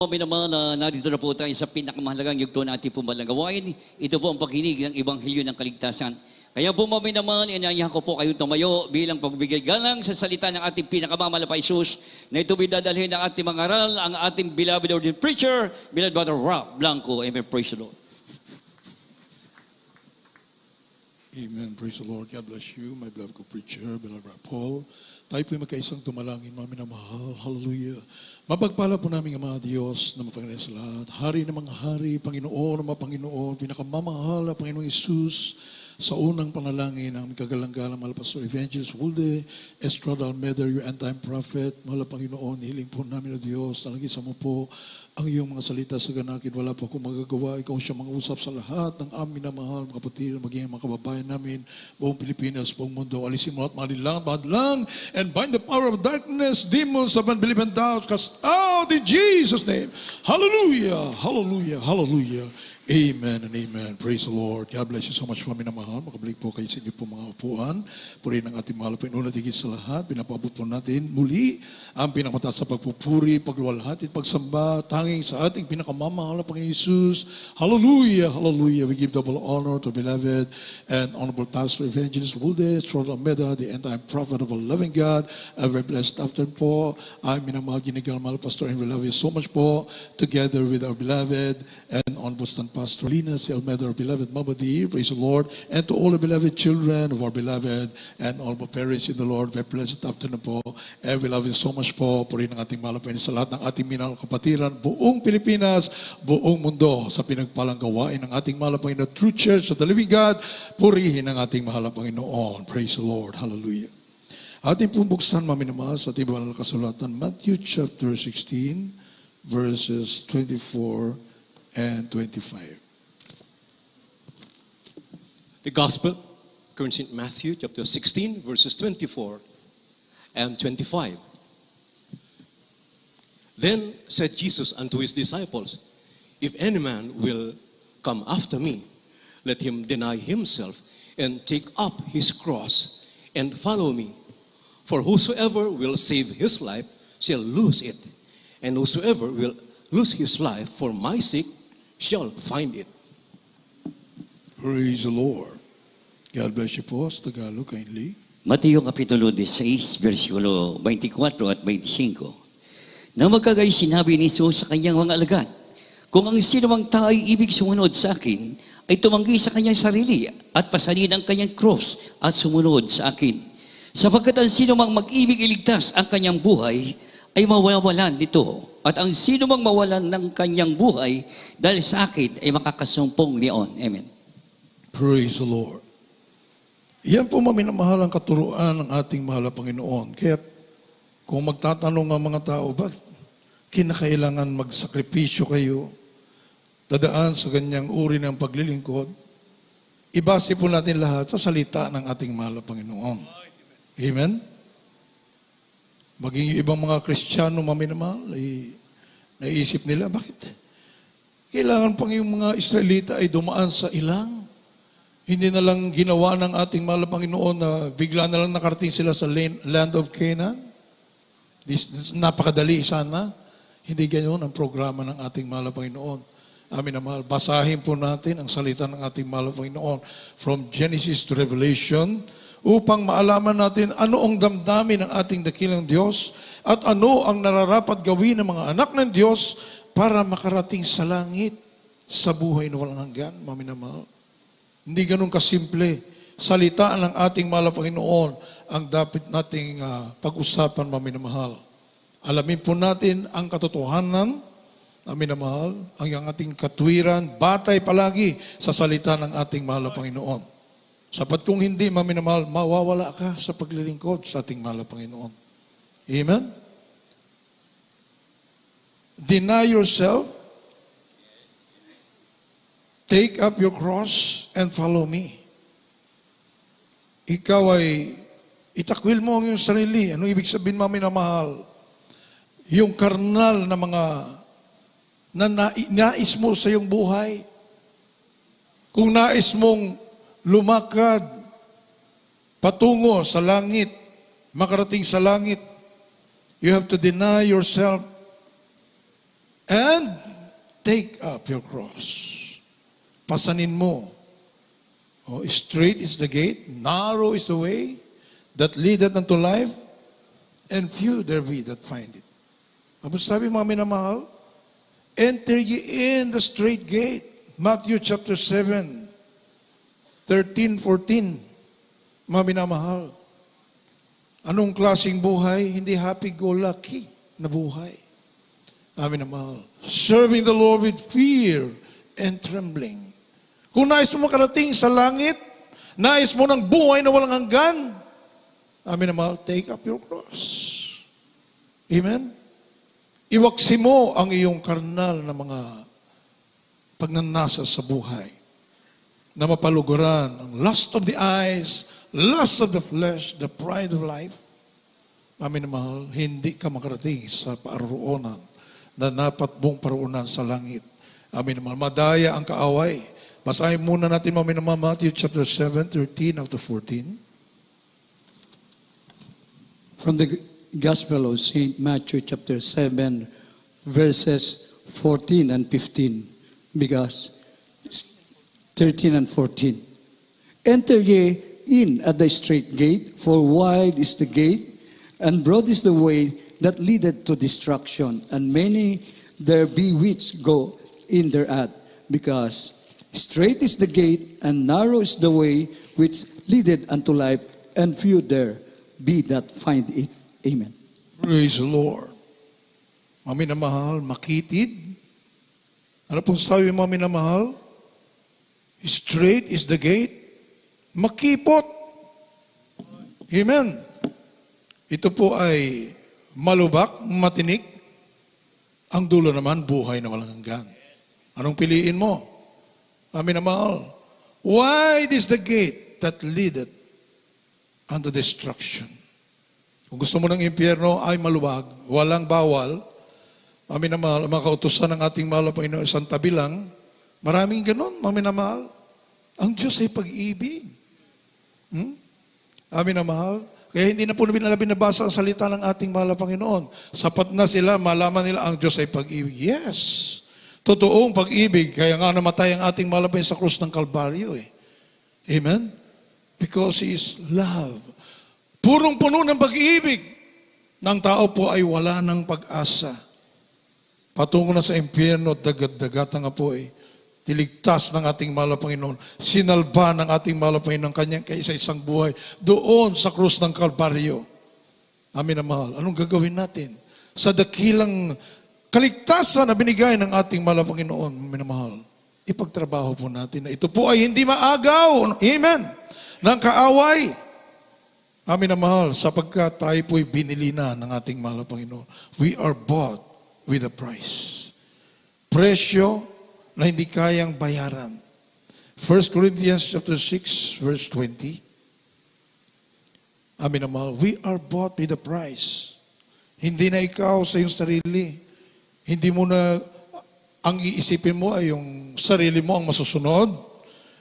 Minamahal na narito na po tayo sa pinakamahalagang yugto na ating pumalang gawain. Ito po ang pakinig ng Ebanghelyo ng Kaligtasan. Kaya po minamahal, inayahan ko po kayong tumayo bilang pagbigay galang sa salita ng ating pinakamamahal na Jesus na ito bidadalhin ng ating mga aral, ang ating beloved ordained preacher, beloved Brother Rob Blanco. Amen. Praise the Lord. Amen. Praise the Lord. God bless you, my beloved co-preacher, beloved Brother Paul. Tayo po'y magkaisang tumalangin, mga minamahal. Hallelujah. Mapagpala po namin ang mga Diyos na mapanginoon sa lahat. Hari ng mga hari, Panginoon ng mga Panginoon, pinakamamahal na Panginoong Isus, sa unang panalangin ng kagalang-galang mahal Pastor Evangelist Wulde, Estrada Almeda, your end-time prophet, mahal Panginoon, hiling po namin o Diyos, nalagisa mo po ang iyong mga salita sa ganakin. Wala po akong magagawa. Ikaw siya mang-usap sa lahat ng aming na mahal, mga kapatid, maging mga kababayan namin, buong Pilipinas, buong mundo. Alisin mo at malilang, badlang, and bind the power of darkness, demons of unbelief and doubt, cast out in Jesus' name. Hallelujah, hallelujah, hallelujah. Amen and amen. Praise the Lord. God bless you so much, mga minamahal. Makabalik po kayo sa inyo po mga upuan. Purihin ang ating mahal Panginoon at higit sa lahat. Pinapabot po natin muli ang pinakamataas sa pagpupuri, pagluwalhati, pagsamba, tanging sa ating pinakamamahal na Panginoon Jesus. Hallelujah, hallelujah. We give double honor to beloved and honorable Pastor Evangelist Wulde, Estrada Almeda, the end-time prophet of a loving God. A very blessed afternoon po. I'm minamahal, ginigal mahal Pastor, and we love you so much po, together with our beloved and honorable Pastor Lina C. Almeda, our beloved Mama D, praise the Lord, and to all the beloved children of our beloved and all the parents in the Lord, very blessed afternoon po. And we love you so much po, purihin ang ating malapin sa lahat ng ating minang kapatiran, buong Pilipinas, buong mundo, sa pinagpalang gawain ng ating malapin na True Church of the Living God, purihin ang ating mahal Panginoon. Praise the Lord. Hallelujah. Ating pong buksan, maminamahal, sa ating banal na kasulatan, Matthew chapter 16, verses 24 and 25. The Gospel according to St. Matthew chapter 16 verses 24 and 25. Then said Jesus unto his disciples, if any man will come after me, let him deny himself and take up his cross and follow me. For whosoever will save his life shall lose it, and whosoever will lose his life for my sake shall find it. Praise the Lord. God bless you po sa Tagalog kindly. Mateo Kapitulo 16, versikulo 24 at 25. Na magkagay sinabi ni Jesus sa kanyang mga alagad, kung ang sino mang tao ay ibig sumunod sa akin, ay tumanggi sa kanyang sarili at pasanin ang kanyang cross at sumunod sa akin. Sapagkat ang sino mang mag-ibig iligtas ang kanyang buhay, ay mawawalan nito. At ang sino mang mawalan ng kanyang buhay dahil sa akin ay makakasumpong niyon. Amen. Praise the Lord. Yan po maminamahal ang katuruan ng ating mahal na Panginoon. Kaya kung magtatanong ang mga tao, bakit kinakailangan magsakripisyo kayo, dadaan sa ganyang uri ng paglilingkod, ibase po natin lahat sa salita ng ating mahal na Panginoon. Amen? Maging yung ibang mga Kristiyano maminamahal, ay naisip nila, bakit kailangan pang yung mga Israelita ay dumaan sa ilang? Hindi na lang ginawa ng ating mahal na Panginoon na bigla na lang nakarating sila sa land of Canaan? Napakadali sana. Hindi ganyan ang programa ng ating mahal na Panginoon. Amin na mahal. Basahin po natin ang salita ng ating mahal na Panginoon from Genesis to Revelation, upang maalaman natin ano ang damdamin ng ating dakilang Diyos at ano ang nararapat gawin ng mga anak ng Diyos para makarating sa langit sa buhay na walang hanggan, maminamahal. Hindi ganun kasimple. Salita ng ating mahal na Panginoon ang dapat nating pag-usapan, maminamahal. Alamin po natin ang katotohanan, maminamahal, ang ating katwiran, batay palagi sa salita ng ating mahal na Panginoon. Sapat kung hindi, maminamahal, mawawala ka sa paglilingkod sa ating mahal na Panginoon. Amen? Deny yourself, take up your cross, and follow me. Ikaw ay itakwil mo ang iyong sarili. Ano ibig sabihin, maminamahal? Yung karnal na mga nais mo sa iyong buhay. Kung nais mong lumakad patungo sa langit, makarating sa langit, you have to deny yourself. and take up your cross. Pasanin mo. Oh, straight is the gate, narrow is the way that leadeth unto life, and few there be that find it. Ano sabi mga minamahal? Enter ye in the straight gate. Matthew chapter 7, 13, 14. Mga minamahal. Anong klaseng buhay? Hindi happy-go-lucky na buhay. Mga minamahal. Serving the Lord with fear and trembling. Kung nais mo makarating sa langit, nais mo ng buhay na walang hanggan, mga minamahal, take up your cross. Amen? Iwaksi mo ang iyong karnal na mga pagnanasa sa buhay na mapaluguran ang lust of the eyes, lust of the flesh, the pride of life. Amin na mahal, hindi ka makarating sa paroonan na dapat buong paroonan sa langit. Amin na mahal, madaya ang kaaway. Basahin muna natin mga minamahal, Matthew chapter 7, 13 up to 14. From the Gospel of St. Matthew chapter 7, verses 14 and 15, because 13 and 14. Enter ye in at the straight gate, for wide is the gate, and broad is the way that leadeth to destruction, and many there be which go in thereat, because straight is the gate, and narrow is the way which leadeth unto life, and few there be that find it. Amen. Praise the Lord. Mami na mahal, makitid. Ano pong sabi mami na mahal? Straight is the gate. Makipot. Amen. Ito po ay malubak, matinik. Ang dulo naman, buhay na walang hanggan. Anong piliin mo? Mami na mahal. Wide is the gate that leadeth unto destruction. Kung gusto mo ng impyerno ay maluwag, walang bawal. Amin na mahal, mga kautusan ng ating mahal na Panginoon, isang tabi lang. Maraming ganun, amin na mahal. Ang Diyos ay pag-ibig. Amin na mahal. Kaya hindi na po binabasa ang salita ng ating mahal na Panginoon. Sapat na sila, malaman nila ang Diyos ay pag-ibig. Yes. Totoong pag-ibig. Kaya nga namatay ang ating mahal na Panginoon sa krus ng Kalbaryo. Amen? Because He is love. Purong-puno ng pag-ibig. Ng tao po ay wala ng pag-asa. Patungo na sa impyerno, dagad-dagata nga po ay tiligtas ng ating mahal na Panginoon. Sinalba ng ating mahal na Panginoon kanyang kaisa-isang buhay doon sa krus ng Kalbaryo. Amin na mahal. Anong gagawin natin? Sa dakilang kaligtasan na binigay ng ating mahal na Panginoon, amin na mahal, ipagtrabaho po natin na ito po ay hindi maagaw. Amen. Ng kaaway. Amin na mahal, sapagkat tayo po'y binili na ng ating mahal na Panginoon. We are bought with a price. Presyo na hindi kayang bayaran. 1 Corinthians chapter 6, verse 20. Amin na mahal, we are bought with a price. Hindi na ikaw sa iyong sarili. Hindi mo na, ang iisipin mo ay yung sarili mo ang masusunod.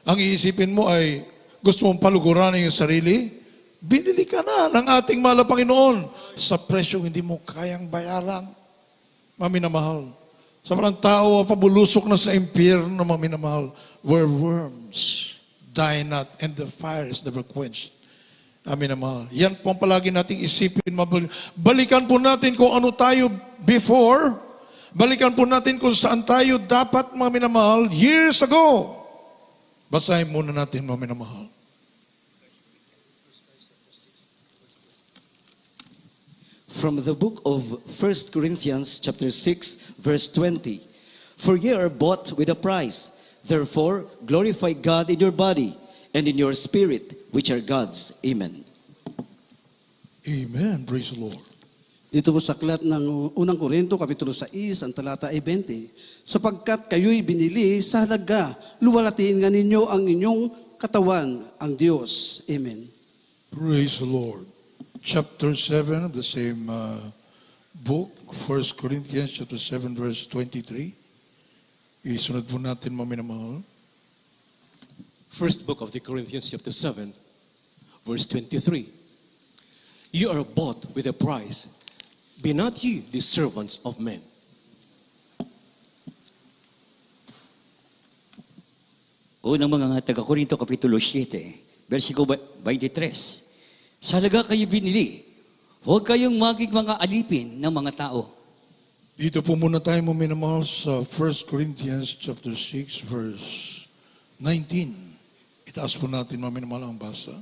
Ang iisipin mo ay gusto mong paluguran ang iyong sarili. Binili ka na ng ating mahal na Panginoon sa presyong hindi mo kayang bayaran. Mami na mahal. Sa parang tao, pabulusok na sa impyerno, mami na mahal, where worms die not and the fire is never quenched. Amin na mahal. Yan po ang palagi nating isipin. Balikan po natin kung ano tayo before. Balikan po natin kung saan tayo dapat, mami na mahal, years ago. Basahin muna natin, mami na mahal. From the book of 1 Corinthians chapter 6, verse 20. For ye are bought with a price. Therefore, glorify God in your body and in your spirit, which are God's. Amen. Amen. Praise the Lord. Dito po sa aklat ng unang Korinto, kapitulo 6, ang talata ay 20. Sapagkat kayo'y binili sa halaga, luwalatiin nga ninyo ang inyong katawan, ang Diyos. Amen. Praise the Lord. Chapter 7 of the same book, 1 Corinthians chapter 7, verse 23. Isunod po natin, mami na mahal. First book of the Corinthians chapter 7, verse 23. You are bought with a price. Be not ye the servants of men. Unang mga taga-Korinto, Kapitulo 7, versikulo 23. Sa halaga kayo binili, huwag kayong maging mga alipin ng mga tao. Dito po muna tayo minamahal sa 1 Corinthians chapter 6 verse 19. Itaas po natin minamahal ang basa.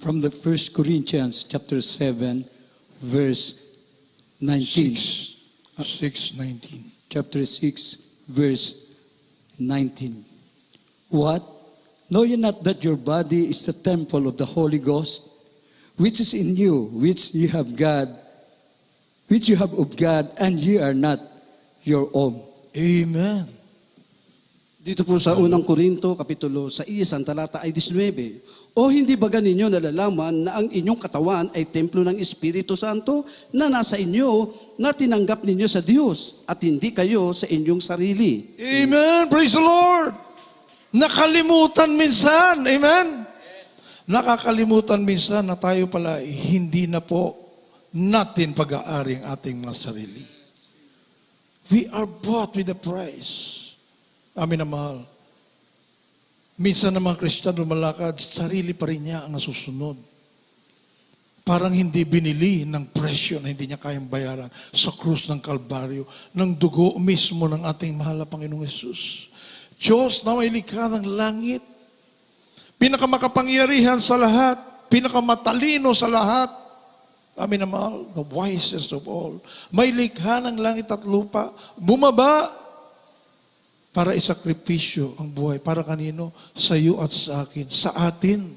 From the 1 Corinthians chapter 7, verse 19. 6:19. Chapter 6, verse 19. What? Know ye not that your body is the temple of the Holy Ghost, which is in you, which you have of God, and ye are not your own. Amen. Dito po sa unang Korinto, Kapitulo 6, ang talata ay 19. O hindi ba ganinyo nalalaman na ang inyong katawan ay templo ng Espiritu Santo na nasa inyo, na tinanggap ninyo sa Diyos, at hindi kayo sa inyong sarili? Amen. Praise the Lord. Nakalimutan minsan. Amen. Nakakalimutan minsan na tayo pala hindi na po natin pag-aari ang ating mga sarili. We are bought with a price. Amin na mahal. Minsan ng mga Kristiyano lumalakad, sarili pa rin niya ang nasusunod. Parang hindi binili ng presyo na hindi niya kayang bayaran sa krus ng Kalbaryo, ng dugo mismo ng ating mahal na Panginoong Yesus. Diyos na may likha ng langit, pinakamakapangyarihan sa lahat, pinakamatalino sa lahat, amin na mahal, the wisest of all, may likha ng langit at lupa, bumaba para isakripisyo ang buhay. Para kanino? Sa iyo at sa akin. Sa atin,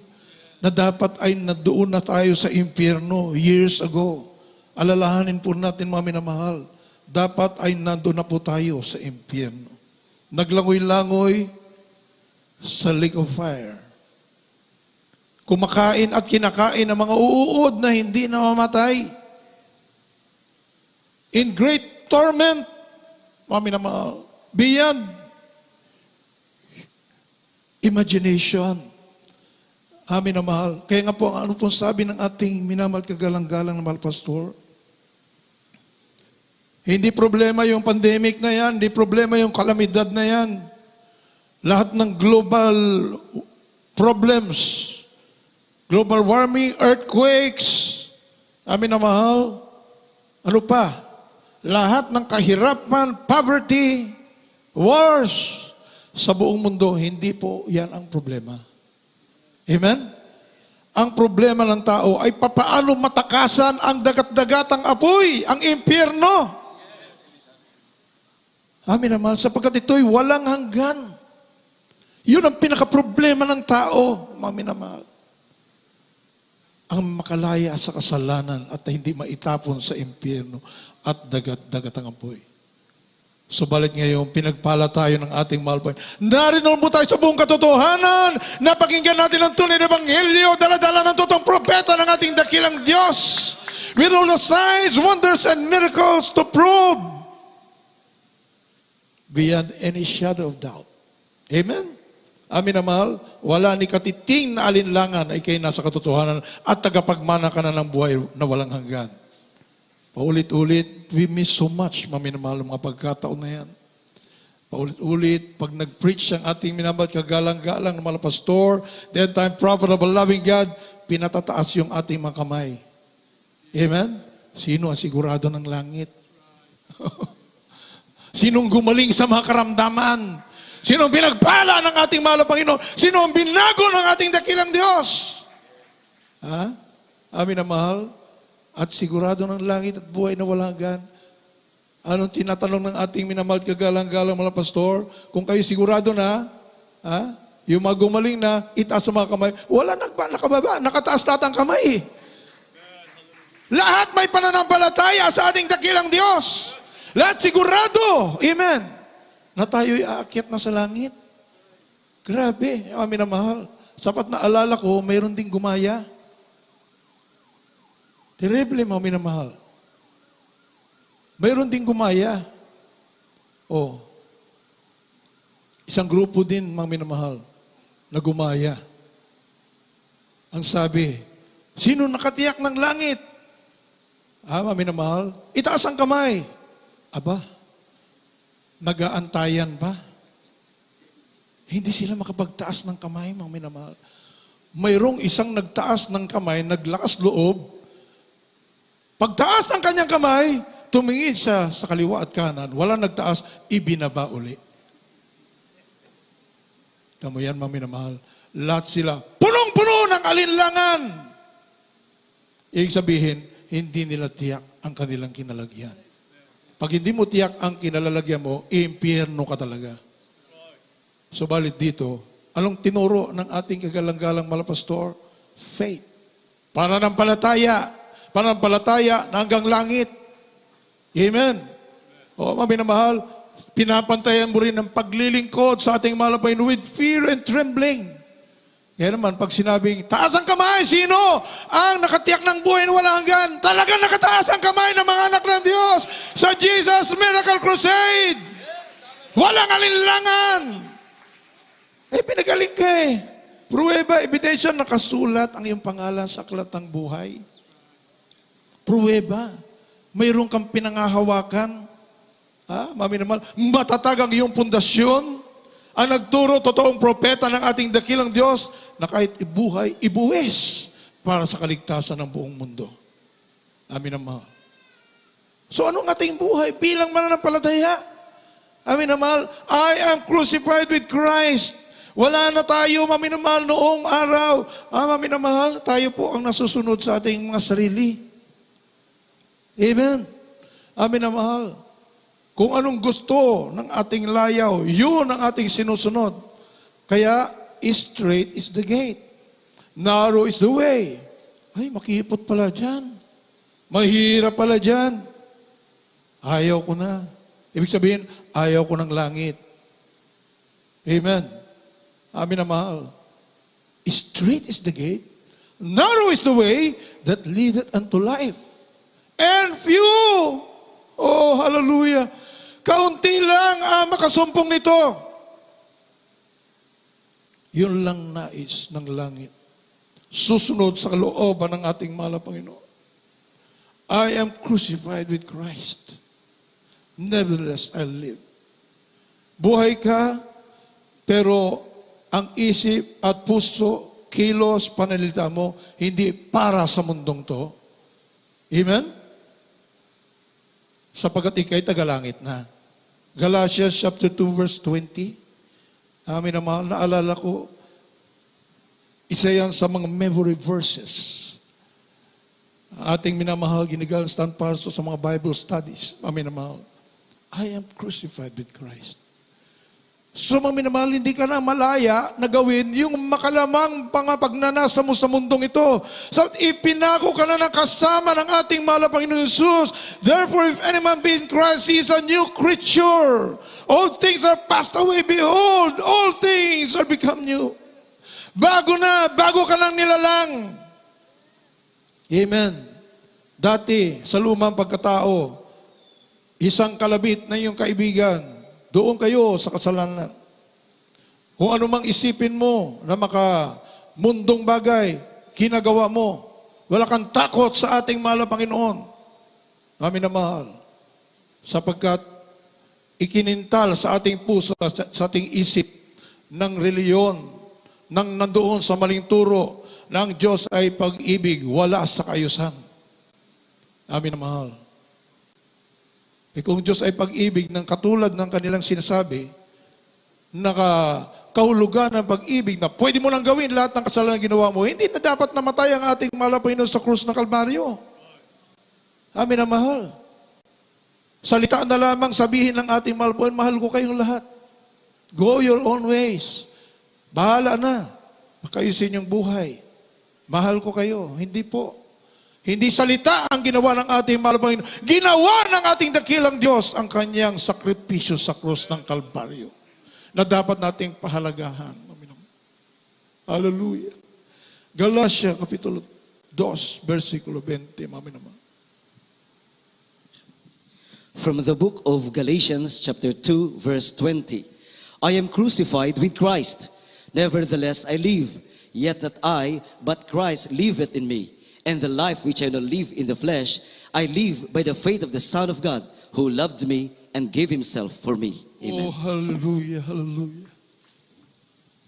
na dapat ay nadoon na tayo sa impyerno years ago. Alalahanin po natin, mga minamahal, dapat ay nandoon na po tayo sa impyerno. Naglangoy-langoy sa lake of fire. Kumakain at kinakain ng mga uuod na hindi namamatay. In great torment, mga minamahal, beyond imagination. Amin na mahal. Kaya nga po, ano pong sabi ng ating minamahal kagalang-galang na mahal pastor? Hindi problema yung pandemic na yan, hindi problema yung kalamidad na yan. Lahat ng global problems, global warming, earthquakes, amin na mahal. Ano pa? Lahat ng kahirapan, poverty, wars, sa buong mundo, hindi po yan ang problema. Amen? Ang problema ng tao ay papaano matakasan ang dagat-dagatang apoy, ang impyerno. Amin naman, sapagkat ito'y walang hanggan. Yun ang pinaka-problema ng tao, amin naman. Ang makalaya sa kasalanan at hindi maitapon sa impyerno at dagat-dagatang apoy. Subalit ngayon, pinagpala tayo ng ating mahal po. Narinoon po tayo sa buong katotohanan. Napakinggan natin ang tunay na Ebanghelyo, dala-dala ng totoong propeta ng ating dakilang Diyos. With all the signs, wonders, and miracles to prove beyond any shadow of doubt. Amen? Amin na mahal, wala ni katiting na alinlangan ay kayo nasa katotohanan at tagapagmana ka na ng buhay na walang hanggan. Paulit-ulit, we miss so much, maminamahal, mga pagkataon na yan. Paulit-ulit, pag nag-preach ang ating minamahal kagalang-galang ng mga pastor, the end-time prophet of a loving God, pinatataas yung ating mga kamay. Amen? Sino ang sigurado ng langit? Sinong gumaling sa mga karamdaman? Sino ang pinagpala ng ating mahal na Panginoon? Sino ang binago ng ating dakilang Diyos? Ha? Amin na mahal? At sigurado ng langit at buhay na walang hanggan. Anong tinatanong ng ating minamahal kagalang-galang mga pastor? Kung kayo sigurado na, ha? Yung mga gumaling na, itaas ang mga kamay. Wala nakababa, nakataas lahat ang kamay. Lahat may pananampalataya sa ating dakilang Diyos. Lahat sigurado. Amen. Na tayo'y aakyat na sa langit. Grabe, amin na mahal. Sapat na alala ko, mayroon ding gumaya. Terrible, mga minamahal. Mayroon ding gumaya. Oh. Isang grupo din, mga minamahal, na gumaya. Ang sabi, sino nakatiyak ng langit? Mga minamahal, itaas ang kamay. Aba, nag-aantayan pa. Hindi sila makapagtaas ng kamay, mga minamahal. Mayroong isang nagtaas ng kamay, naglakas loob. Pagtaas ng kanyang kamay, tumingin siya sa kaliwa at kanan. Wala nagtaas, ibinaba uli. Tamo yan, mga minamahal. Lahat sila, punong-puno ng alinlangan. Ibig sabihin, hindi nila tiyak ang kanilang kinalagyan. Pag hindi mo tiyak ang kinalalagyan mo, impyerno ka talaga. Subalit dito, anong tinuro ng ating kagalang-galang malapastor? Faith. Pananampalataya. Pananampalataya na hanggang langit. Amen. O, mga minamahal, pinapantayan mo rin ang paglilingkod sa ating malapain with fear and trembling. Kaya naman, pag sinabing, taas ang kamay, sino ang nakatiyak ng buhay na walang hanggan? Talagang nakataas ang kamay ng mga anak ng Diyos sa Jesus Miracle Crusade. Walang alinlangan. Pinagaling ka eh. Pruweba, ebidensya, nakasulat ang iyong pangalan sa aklat ng buhay. Pruweba, mayroon kang pinangahawakan. Mami naman, matatag ang iyong pundasyon. Ang nagturo, totoong propeta ng ating dakilang Diyos, na kahit ibuhay, ibuwis para sa kaligtasan ng buong mundo. Amin naman. So anong ating buhay bilang mananampalataya? Amin naman, I am crucified with Christ. Wala na tayo, mami na mahal, noong araw. Mami na mahal, tayo po ang nasusunod sa ating mga sarili. Amen. Amin na mahal. Kung anong gusto ng ating layaw, yun ang ating sinusunod. Kaya, straight is the gate. Narrow is the way. Ay, makihipot pala dyan. Mahirap pala dyan. Ayaw ko na. Ibig sabihin, ayaw ko ng langit. Amen. Amin na mahal. Straight is the gate. Narrow is the way that leadeth unto life. And few, oh hallelujah, kaunti lang ang makasumpong nito. Yun lang nais ng langit. Susunod sa kalooban ng ating mahal na Panginoon. I am crucified with Christ. Nevertheless, I live. Buhay ka, pero ang isip at puso, kilos, panalita mo, hindi para sa mundong to. Amen? Sapagat ikay tagalangit na. Galatians chapter 2 verse 20. Amin na mahal, naalala ko, isa yan sa mga memory verses. Ating minamahal, ginigalang stand pastor sa mga Bible studies. Amin na mahal. I am crucified with Christ. So mga minamahal, hindi ka na malaya na gawin yung makalamang pagnanasa mo sa mundong ito. So ipinako ka na ng kasama ng ating mahal na Panginoon Jesus. Therefore, if any man be in Christ, he is a new creature. All things are passed away. Behold, all things are become new. Bago na, bago ka lang nilalang. Amen. Dati, sa lumang pagkatao, isang kalabit na iyong kaibigan, doon kayo sa kasalanan. Kung ano mang isipin mo na mundong bagay, kinagawa mo. Wala kang takot sa ating mahal na Panginoon. Namin na mahal. Sapagkat ikinintal sa ating puso, sa ating isip, ng reliyon, ng nandoon sa maling turo, ng Diyos ay pag-ibig, wala sa kayusan. Namin na mahal. Kung Diyos ay pag-ibig ng katulad ng kanilang sinasabi, nakahulugan ng pag-ibig na pwede mo lang gawin lahat ng kasalanan ginawa mo, hindi na dapat namatay ang ating mahal na Panginoon sa krus ng Kalbaryo. Amin na mahal. Salita na lamang sabihin ng ating mahal po, mahal ko kayong lahat. Go your own ways. Bahala na. Makayusin yung buhay. Mahal ko kayo. Hindi po. Hindi salita ang ginawa ng ating mahal na Panginoon. Ginawa ng ating dakilang Diyos ang kanyang sakripisyo sa krus ng Kalbaryo na dapat nating pahalagahan. Hallelujah. Galatia, Kapitulo 2, versikulo 20. From the book of Galatians chapter 2 verse 20. I am crucified with Christ. Nevertheless I live, yet not I, but Christ liveth in me. And the life which I now live in the flesh, I live by the faith of the Son of God, who loved me and gave himself for me. Amen. Oh, hallelujah, hallelujah.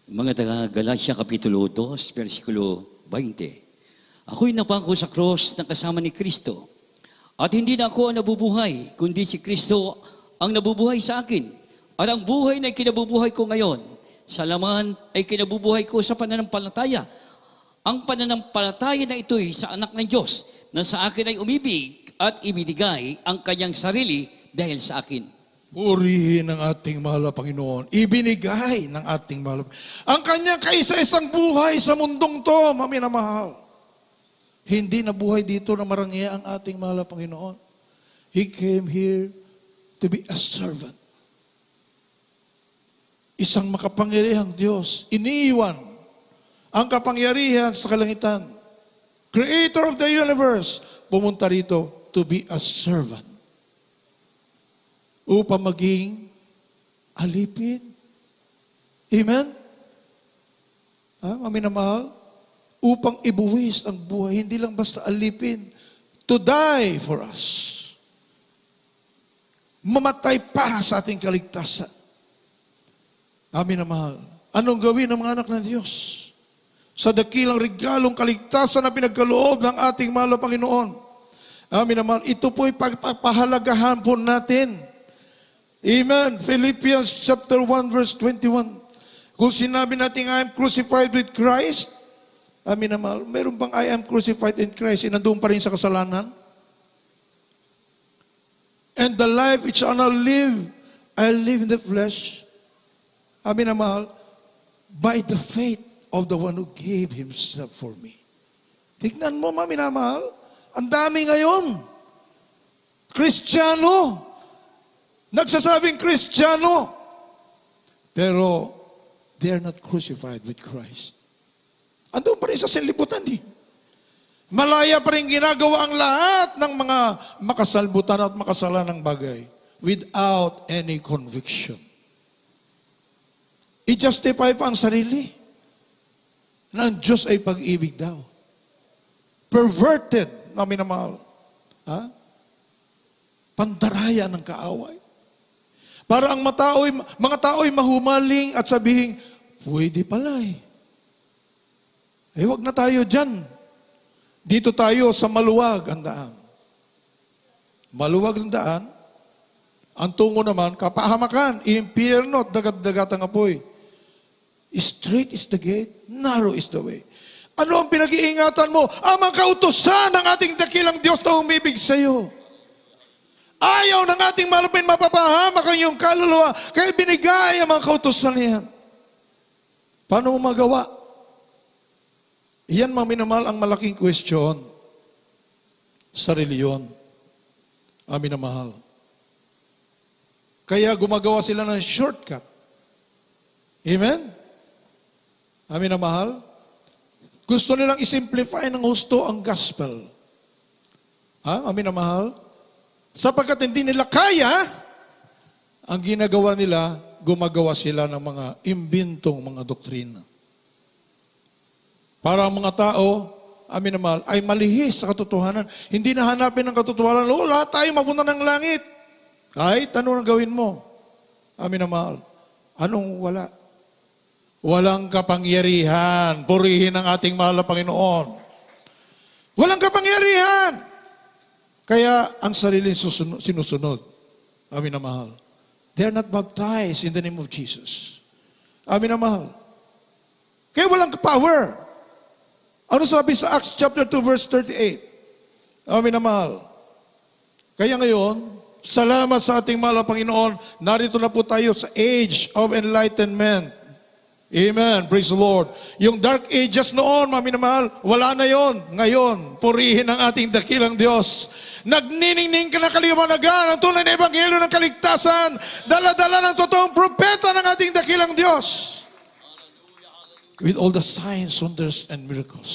Mga taga Galatia Kapitulo 2, versikulo 20. Ako'y napangako sa cross na kasama ni Kristo. At hindi na ako ang nabubuhay, kundi si Kristo ang nabubuhay sa akin. At ang buhay na kinabubuhay ko ngayon, sa laman ay kinabubuhay ko sa pananampalataya. Ang pananampalataya na ito'y sa anak ng Diyos, na sa akin ay umibig at ibinigay ang kanyang sarili dahil sa akin. Purihin ng ating mahal na Panginoon. Ibinigay ng ating mahal. Ang kanyang kaisa-isang buhay sa mundong to, mami na mahal. Hindi na buhay dito na marangyay ang ating mahal na Panginoon. He came here to be a servant. Isang makapangyarihang Diyos. Iniiwan ang kapangyarihan sa kalangitan. Creator of the universe. Pumunta rito to be a servant. Upang maging alipin. Amen? Mami na mahal? Upang ibuwis ang buhay. Hindi lang basta alipin. To die for us. Mamatay para sa ating kaligtasan. Amin na mahal. Anong gawin ng mga anak ng Diyos? Sa dakilang regalong kaligtasan na pinagkaloob ng ating mahal na Panginoon. Amin na mahal. Ito po'y pagpapahalagahan po natin. Amen. Philippians chapter 1 verse 21. Kung sinabi natin I am crucified with Christ, amin na mahal, meron bang I am crucified in Christ, nandun pa rin sa kasalanan? And the life which I now live, I live in the flesh. Amin na mahal, by the faith of the one who gave himself for me. Tignan mo, mami na mahal, ang dami ngayon. Kristiyano. Nagsasabing Kristiyano. Pero, they are not crucified with Christ. Andun pa rin sa sanlibutan eh. Malaya pa rin ginagawa ang lahat ng mga makasalbutan at makasalanang bagay without any conviction. I-justify pa ang sarili na ang Diyos ay pag-ibig daw. Perverted, namin na mahal. Pandaraya ng kaaway. Para ang mga tao'y mahumaling at sabihin, pwede pala eh. Huwag na tayo dyan. Dito tayo sa maluwag ang daan. Maluwag ang daan. Ang tungo naman, kapahamakan, impyerno at dagat-dagatang apoy. Straight is the gate, narrow is the way. Ano ang pinag-iingatan mo? Ang mga kautusan ng ating dakilang Diyos na umibig sa iyo. Ayaw ng ating malupin mapapahamak ang iyong kaluluwa, kaya binigay ang mga kautusan niyan. Paano mo magawa? Iyan, mga minamahal, ang malaking question sa reliyon. Amin na mahal. Kaya gumagawa sila ng shortcut. Amen? Amin na mahal. Gusto nilang isimplify ng husto ang gospel. Amin na mahal. Sapagkat hindi nila kaya, ang ginagawa nila, gumagawa sila ng mga imbintong mga doktrina. Para ang mga tao, amin na mahal, ay malihis sa katotohanan. Hindi na hanapin ng katotohanan, lahat tayo mapunta ng langit. Kahit ano ang gawin mo. Amin na mahal. Anong wala? Walang kapangyarihan. Purihin ang ating mahal na Panginoon. Walang kapangyarihan. Kaya ang sarili sinusunod. Amin na mahal. They are not baptized in the name of Jesus. Amin na mahal. Kaya walang power. Ano sabi sa Acts chapter 2 verse 38? Amin na mahal. Kaya ngayon, salamat sa ating mahal na Panginoon, narito na po tayo sa age of enlightenment. Amen. Praise the Lord. Yung dark ages noon, mami na mahal, wala na yon. Ngayon, purihin ang ating dakilang Diyos. Nagniningning ka na kaliwanagan ang tunay na ebanghelyo ng kaligtasan. Dala-dala ng totoong propeta ng ating dakilang Diyos. With all the signs, wonders, and miracles.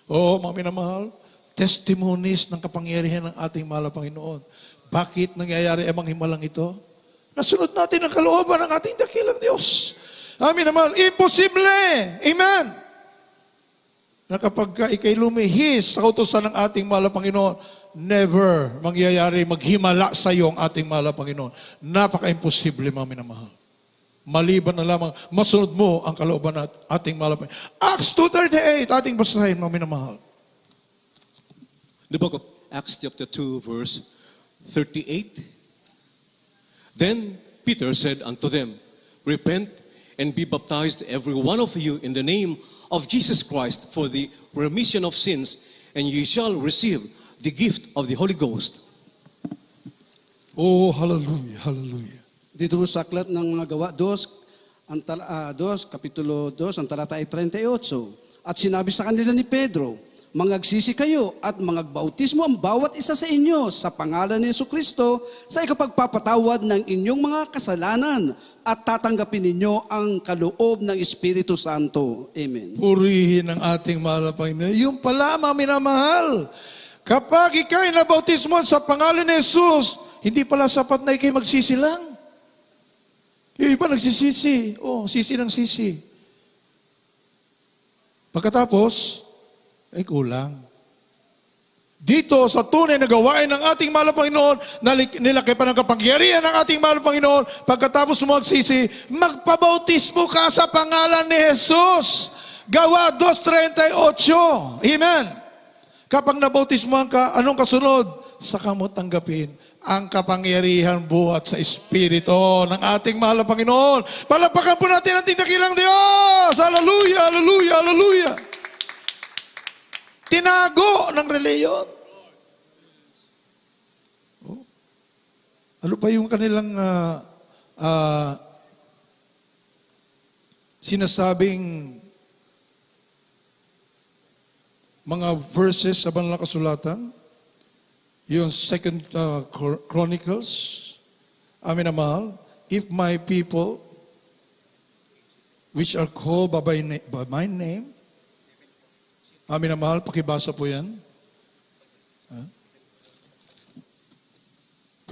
Oh, mami na mahal, testimonies ng kapangyarihan ng ating mahal na Panginoon. Bakit nangyayari ang mga himalang ito? Nasunod natin ang kalooban ng ating dakilang Diyos. Amin naman, imposible. Amen. Na kapag ikay lumihis sa kautusan ng ating mahal na Panginoon, never mangyayari maghimala sa iyo ang ating mahal na Panginoon. Napaka-imposible, mga minamahal. Maliban na lamang masunod mo ang kalooban at ating mahal na Panginoon. Acts 2:38, ating basahin, mga minamahal. The book of Acts chapter 2 verse 38. Then Peter said unto them, Repent and be baptized every one of you in the name of Jesus Christ for the remission of sins, and ye shall receive the gift of the Holy Ghost. Oh, hallelujah, hallelujah. Dito po sa aklat ng mga gawa, 2, kapitulo 2, ang talata ay 38. At sinabi sa kanila ni Pedro, Mangagsisi kayo at mangagbautismo ang bawat isa sa inyo sa pangalan ni Jesucristo sa ikapagpapatawad ng inyong mga kasalanan at tatanggapin ninyo ang kaloob ng Espiritu Santo. Amen. Purihin ang ating mahal na Panginoon. Yung pala, mga minamahal, kapag ikaw'y nabautismo sa pangalan ni Jesus, hindi pala sapat na ikaw'y magsisi lang. Yung iba nagsisisi. Sisi ng sisi. Pagkatapos, ay kulang. Dito sa tunay na gawain ng ating mahal na Panginoon, nilaki pa ng kapangyarihan ng ating mahal na Panginoon, pagkatapos mo magsisi, magpabautismo ka sa pangalan ni Jesus. Gawa 2:38. Amen. Kapag nabautismohan ka, anong kasunod? Saka mo tanggapin ang kapangyarihan buhat sa Espiritu ng ating mahal na Panginoon. Palapakan po natin ang dakilang Diyos. Hallelujah, hallelujah, hallelujah. Tinago ng reliyon. Ano pa yung kanilang sinasabing mga verses sa banal na kasulatan? Yung 2 Chronicles, amin na mahal, if my people, which are called by my name, amin na mahal, pakibasa po yan.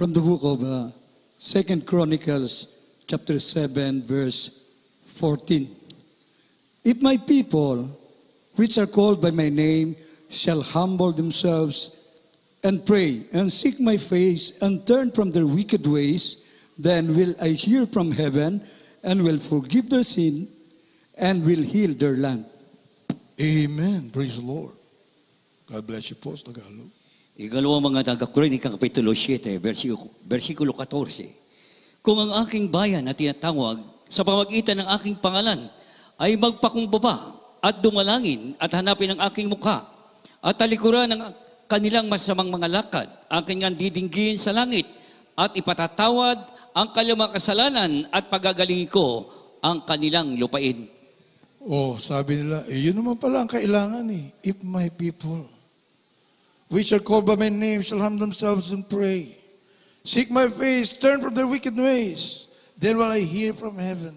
From the book of 2 Chronicles, chapter 7, verse 14. If my people, which are called by my name, shall humble themselves and pray and seek my face and turn from their wicked ways, then will I hear from heaven and will forgive their sin and will heal their land. Amen. Praise the Lord. God bless you po sa Tagalog. Ikalawang mga taga-Kronika, Kapitulo 7, versikulo 14. Kung ang aking bayan na tinatawag sa pamagitan ng aking pangalan ay magpakumbaba at dumalangin at hanapin ang aking mukha at talikuran ng kanilang masamang mga lakad, aking ang didinggin sa langit at ipatatawad ang kanilang mga kasalanan at pagagalingin ko ang kanilang lupain. Sabi nila, yun naman pala ang kailangan eh. If my people, which are called by my name, shall humble themselves and pray, seek my face, turn from their wicked ways, then will I hear from heaven,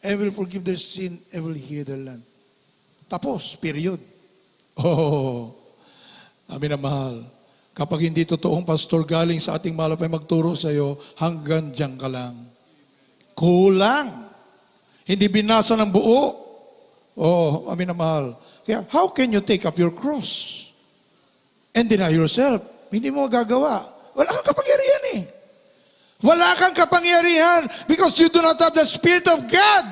and will forgive their sin, and will heal their land. Tapos, period. Amin na mahal. Kapag hindi totoong pastor galing sa ating mahal ay magturo sa iyo, hanggang diyan ka lang. Kulang. Hindi binasa ng buo. Amin na mahal. Kaya, how can you take up your cross and deny yourself? Hindi mo magagawa. Wala kang kapangyarihan eh. Wala kang kapangyarihan because you do not have the Spirit of God.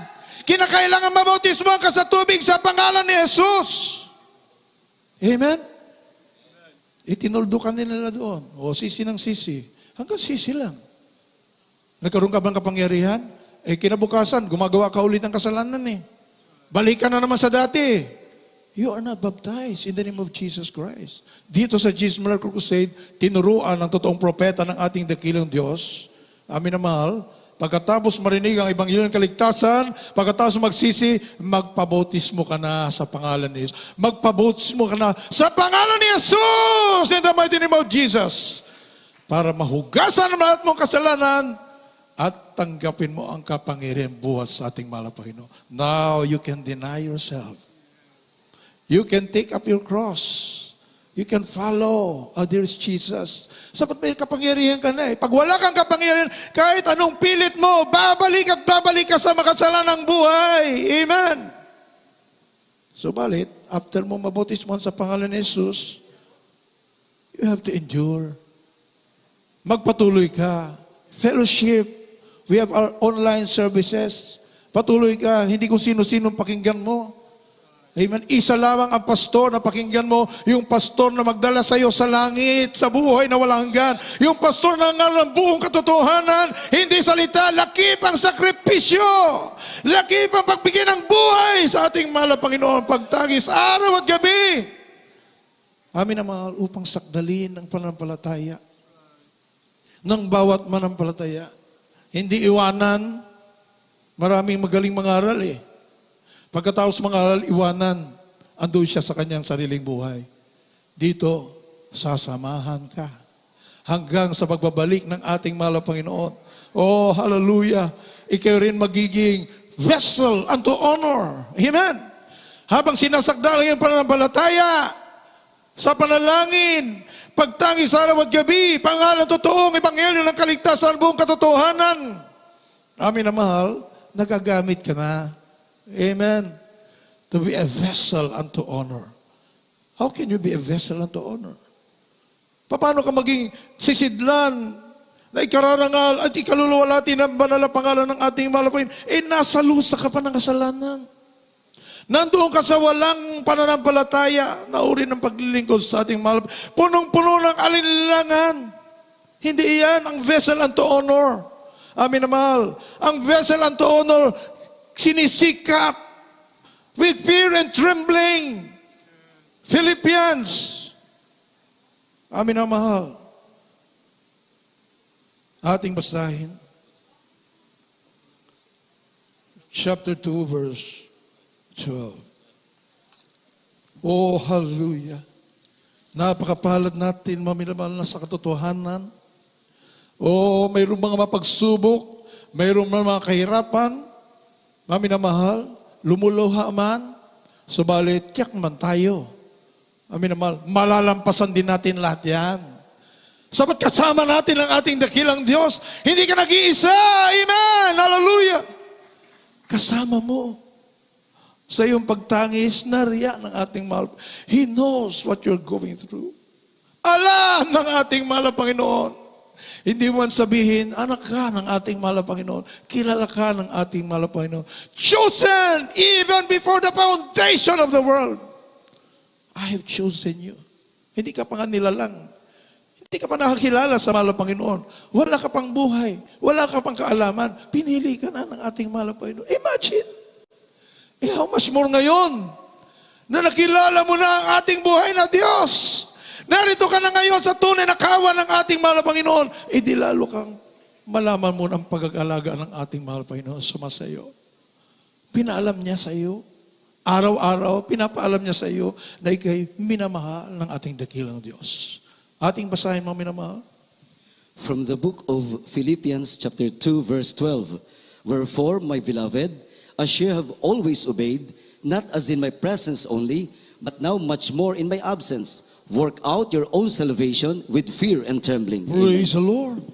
Kinakailangan mabautismohan ka sa tubig sa pangalan ni Jesus. Amen? Itinuldo ka nila doon. Sisi ng sisi. Hanggang sisi lang. Nagkaroon ka bang kapangyarihan? Kinabukasan, gumagawa ka ulit ng kasalanan eh. Balik ka na naman sa dati. You are not baptized in the name of Jesus Christ. Dito sa Jesus Miracle Crusade, tinuruan ng totoong propeta ng ating dakilang Diyos. Amin na mahal. Pagkatapos marinig ang Ebanghelyo ng Kaligtasan, pagkatapos magsisi, magpabautismo ka na sa pangalan ni Jesus. Magpabautismo ka na sa pangalan ni Jesus in the mighty name of Jesus. Para mahugasan ang lahat mong kasalanan at tanggapin mo ang kapangyarihan buhat sa ating mahal na Panginoon. Now you can deny yourself. You can take up your cross. You can follow. Dearest Jesus. Sapat may kapangyarihan ka na eh. Pag wala kang kapangyarihan, kahit anong pilit mo, babalik ka sa makasalanang buhay. Amen. Subalit, after mo mabautismohan sa pangalan ni Jesus, You have to endure. Magpatuloy ka. Fellowship. We have our online services. Patuloy ka. Hindi kung sino-sino pakinggan mo. Amen. Isa lamang ang pastor na pakinggan mo, yung pastor na magdala sa iyo sa langit, sa buhay na walang hanggan. Yung pastor na ngalan ng buong katotohanan, hindi salita, lakip ang sakripisyo. Lakip ang pagbigay ng buhay sa ating mahal na Panginoon, pagtagis araw at gabi. Amin na mahal upang sakdalin ang pananampalataya ng bawat manampalataya. Hindi iwanan. Maraming magaling mangaral eh. Pagkatapos mangaral, iwanan. Andun siya sa kanyang sariling buhay. Dito, sasamahan ka. Hanggang sa pagbabalik ng ating mahal na Panginoon. Oh, hallelujah. Ikaw rin magiging vessel unto honor. Amen. Habang sinasakdal ang pananampalataya, sa panalangin, pagtangi sa araw at gabi, pangalan totoong ebanghelyo ng kaligtasan, buong katotohanan. Amin na mahal, nagagamit ka na. Amen. To be a vessel unto honor. How can you be a vessel unto honor? Paano ka maging sisidlan na ikararangal at ikaluluwalhati ng banal na pangalan ng ating mahal na Panginoon? Nasa lusa ka pa ng kasalanan. Nandoon ka sa walang pananampalataya na uri ng paglilingkod sa ating mahal. Punong-puno ng alinlangan. Hindi iyan ang vessel unto honor. Amin na mahal. Ang vessel unto honor, sinisikap with fear and trembling. Philippians. Amin na mahal. Ating basahin. Chapter 2, verse 12. Oh, hallelujah. Napakapalad natin, maminamahal na sa katotohanan. Oh, mayroong mga mapagsubok, mayroong mga kahirapan, maminamahal, lumuluha man, subalit tiyak man tayo. Maminamahal, malalampasan din natin lahat yan. Sapat kasama natin ang ating dakilang Diyos. Hindi ka nag-iisa. Amen. Hallelujah. Kasama mo. Sa iyong pagtangis, nariyan ng ating mahal. He knows what you're going through. Alam ng ating mahal na Panginoon. Hindi man sabihin, anak ka ng ating mahal na Panginoon. Kilala ka ng ating mahal na Panginoon. Chosen even before the foundation of the world. I have chosen you. Hindi ka pa nga nilalang. Hindi ka pa nakakilala sa mahal na Panginoon. Wala ka pang buhay. Wala ka pang kaalaman. Pinili ka na ng ating mahal na Panginoon. Imagine. How much more ngayon na nakilala mo na ang ating buhay na Diyos. Narito ka na ngayon sa tunay na kawan ng ating mahal na Panginoon. Di lalo kang malaman mo ng pag-alaga ng ating mahal na Panginoon sumasayo. Pinaalam niya sa iyo. Araw-araw, pinapaalam niya sa iyo na ikay minamahal ng ating dakilang Diyos. Ating basahin mga minamahal. From the book of Philippians chapter 2 verse 12. Wherefore, my beloved, as ye have always obeyed, not as in my presence only, but now much more in my absence, work out your own salvation with fear and trembling. Praise the Lord.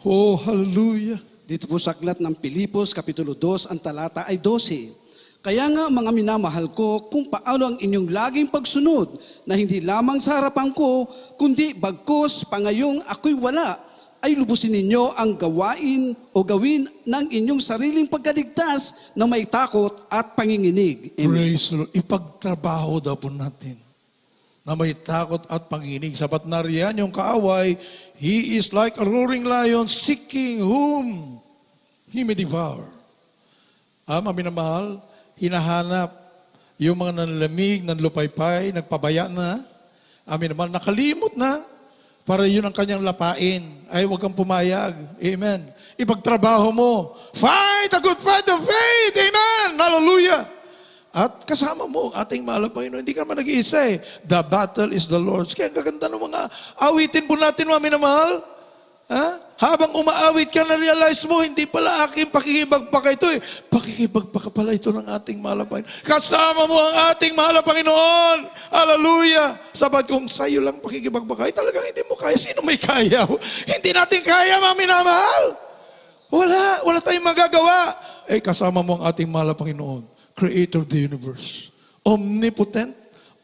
Oh, hallelujah. Dito po sa aklat ng Pilipos, Kapitulo 2, ang talata ay 12. Kaya nga mga minamahal ko, kung paano ang inyong laging pagsunod, na hindi lamang sa harapan ko, kundi bagkus pangayong ako'y wala, ay lubusin ninyo ang gawain o gawin ng inyong sariling pagkaligtas na may takot at panginginig. Amen. Praise the Lord. Ipagtrabaho daw po natin na may takot at panginginig. Sapat na riyan yung kaaway, he is like a roaring lion seeking whom he may devour. Minamahal, hinahanap yung mga nanlamig, nanlupaypay, nagpabaya na. Minamahal, nakalimot na. Para yun ang kanyang lapain. Ay, huwag kang pumayag. Amen. Ipagtrabaho mo. Fight a good fight of faith. Amen. Hallelujah. At kasama mo ang ating mahal na Panginoon. Hindi ka naman nag-iisa eh. The battle is the Lord's. Kaya ang gaganda ng mga awitin po natin, mga minamahal. Habang umaawit ka, na-realize mo, hindi pala aking pakikibagpaka ito eh. Pakikibagpaka pala ito ng ating mahal na Panginoon. Kasama mo ang ating mahal na Panginoon. Hallelujah. Sabat kung sa'yo lang pakikibagpaka, talagang hindi mo kaya. Sino may kaya? Hindi natin kaya, mga minamahal. Wala tayong magagawa. Kasama mo ang ating mahal na Panginoon. Creator of the universe. Omnipotent,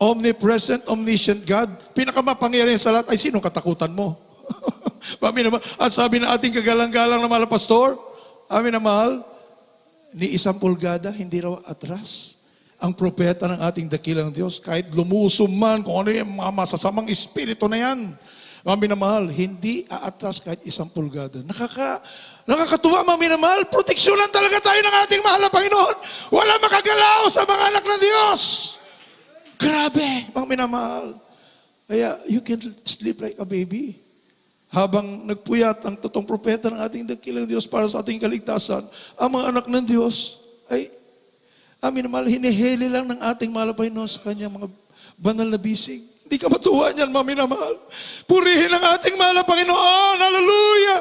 omnipresent, omniscient God, pinakamapangyarihan sa lahat, ay sino katakutan mo? Amin na mahal. At sabi na ating kagalang-galang na mahal na pastor, amin na mahal, ni isang pulgada, hindi raw atras. Ang propeta ng ating dakilang Diyos, kahit lumusong man, kung ano yung mga masasamang espiritu na yan, mami na mahal, hindi aatras kahit isang pulgada. Nakakatuwa, mami na mahal, proteksyonan talaga tayo ng ating mahal na Panginoon. Wala makagalaw sa mga anak ng Diyos. Grabe, mami na mahal. Kaya, you can sleep like a baby. Habang nagpuyat ang totoong propeta ng ating dakilang Diyos para sa ating kaligtasan, ang mga anak ng Diyos ay amin na mahal, hinihili lang ng ating mahal na Panginoon sa kanyang mga banal na bisig. Hindi ka matuwa niyan, mami na mahal. Purihin ang ating mahal na Panginoon. Hallelujah!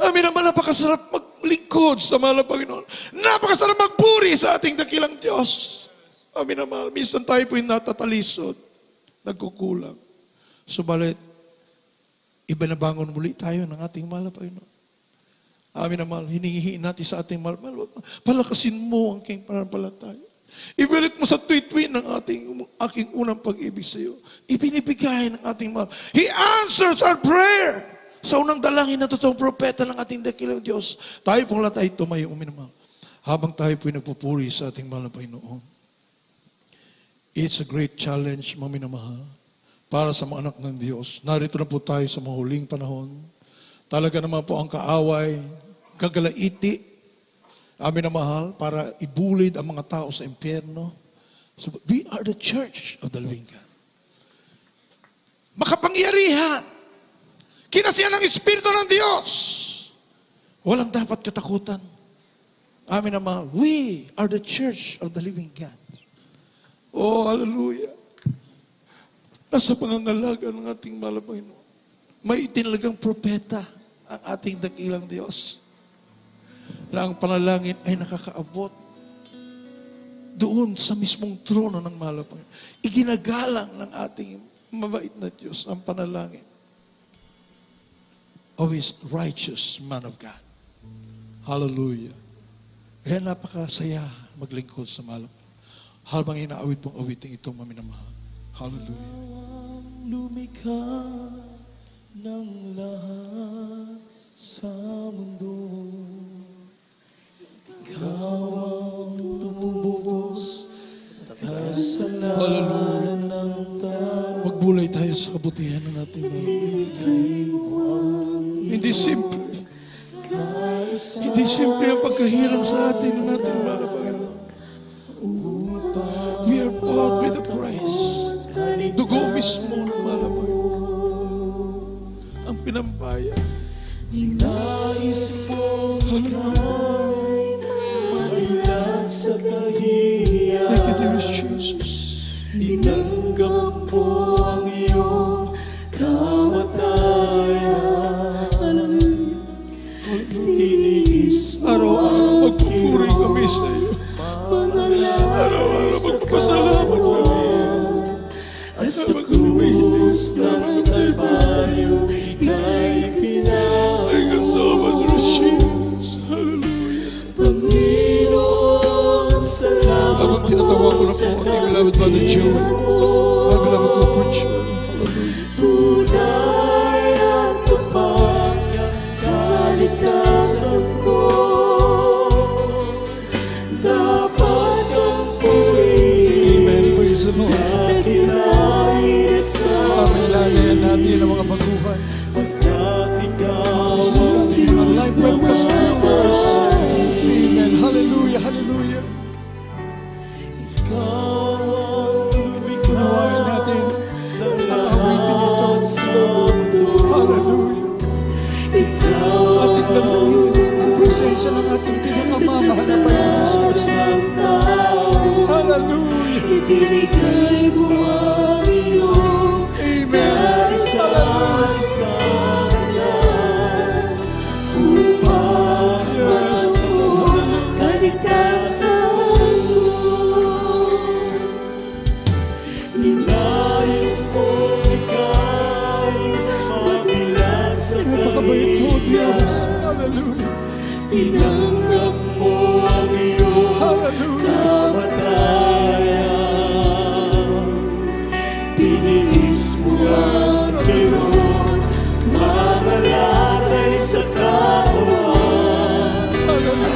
Amin na mahal, napakasarap maglingkod sa mahal na Panginoon. Napakasarap magpuri sa ating dakilang Diyos. Amin na mahal, minsan tayo po'y natatalisod, nagkukulang. Subalit, ibinabangon muli tayo ng ating mahal na Panginoon. Amin na mahal, hinihiin natin sa ating mahal. Palakasin mo ang aking pananampalataya. Ibilit mo sa tuwi-tuwi ng aking unang pag-ibig sa iyo. Ibinibigay ng ating mahal. He answers our prayer. Sa unang dalangin na totoong propeta ng ating dakilang Diyos. Tayo pong lahat ay tumayo, amin na mahal. Habang tayo po'y nagpupuri sa ating mahal na Panginoon. It's a great challenge, mami na mahal, para sa mga anak ng Diyos. Narito na po tayo sa mahuling panahon. Talaga naman po ang kaaway, kagalaiti, amin na mahal, para ibulid ang mga tao sa impyerno. So, we are the church of the living God. Makapangyarihan, kinasiyan ng Espiritu ng Diyos. Walang dapat katakutan. Amin na mahal, we are the church of the living God. Oh, hallelujah. Nasa pangangalaga ng ating mahal na Panginoon. May itinalagang propeta ang ating dakilang Diyos na ang panalangin ay nakakaabot doon sa mismong trono ng mahal na Panginoon. Iginagalang ng ating mabait na Diyos ang panalangin of His righteous man of God. Hallelujah. Kaya napakasaya maglingkod sa mahal. Habang inaawit pong awiting ito, mami na mahal. Hallelujah. Lumikha ng lahat sa mundo. Ikaw ang tumubos sa kasalanan ng tao. Magbulay tayo sa kabutihan ng ating mga. Hindi simple. Hindi simple ang pagkahirang sa atin ng ating mga Panginoon. We are bought with a price. Dugo mismo ng mahal na Panginoon ang pinambayan. Nais mo ika'y mailan sa kahiyan. Thank you, dearest Jesus. Tinanggap mo ang iyong kamatayan. Tiniis mo Araw-araw magpupuri kami sa iyo. Araw-araw magpasalamat kami. At sa krus ng Kalbaryo, ika'y pinag. Thank you so much, dearest Jesus. Hallelujah. Panginoon, salamat Habang tinatawa ko na po ang ating beloved Brother Joe, my beloved co-preacher. tunay at tapat ang kaligtasan ko. Dapat kang purihin. Amen. Praise the Lord. Nakilahit sa Pamilalayan natin ang mga baguhan. pagkat ikaw Sa ating mga life webcast members. Amen. Hallelujah. Hallelujah. ikaw ang lumikha Unawain natin ng ang awitin ito. lahat sa mundo. Hallelujah. Ikaw Ating dalawin ang presensya ng ating pinakamamahal na Panginoon. ng tao. Hallelujah. Ibinigay mo ang iyong Amen. Hallelujah. sa kanya upang Yes. makuha ang kaligtasan ko. Inayos mo ika'y mabilang sa Napakabait mo, Diyos. kahiyan. Hallelujah. Tinanggap mo ang iyong Hallelujah. kamatayan. Panginoon, makalagay sa katawan.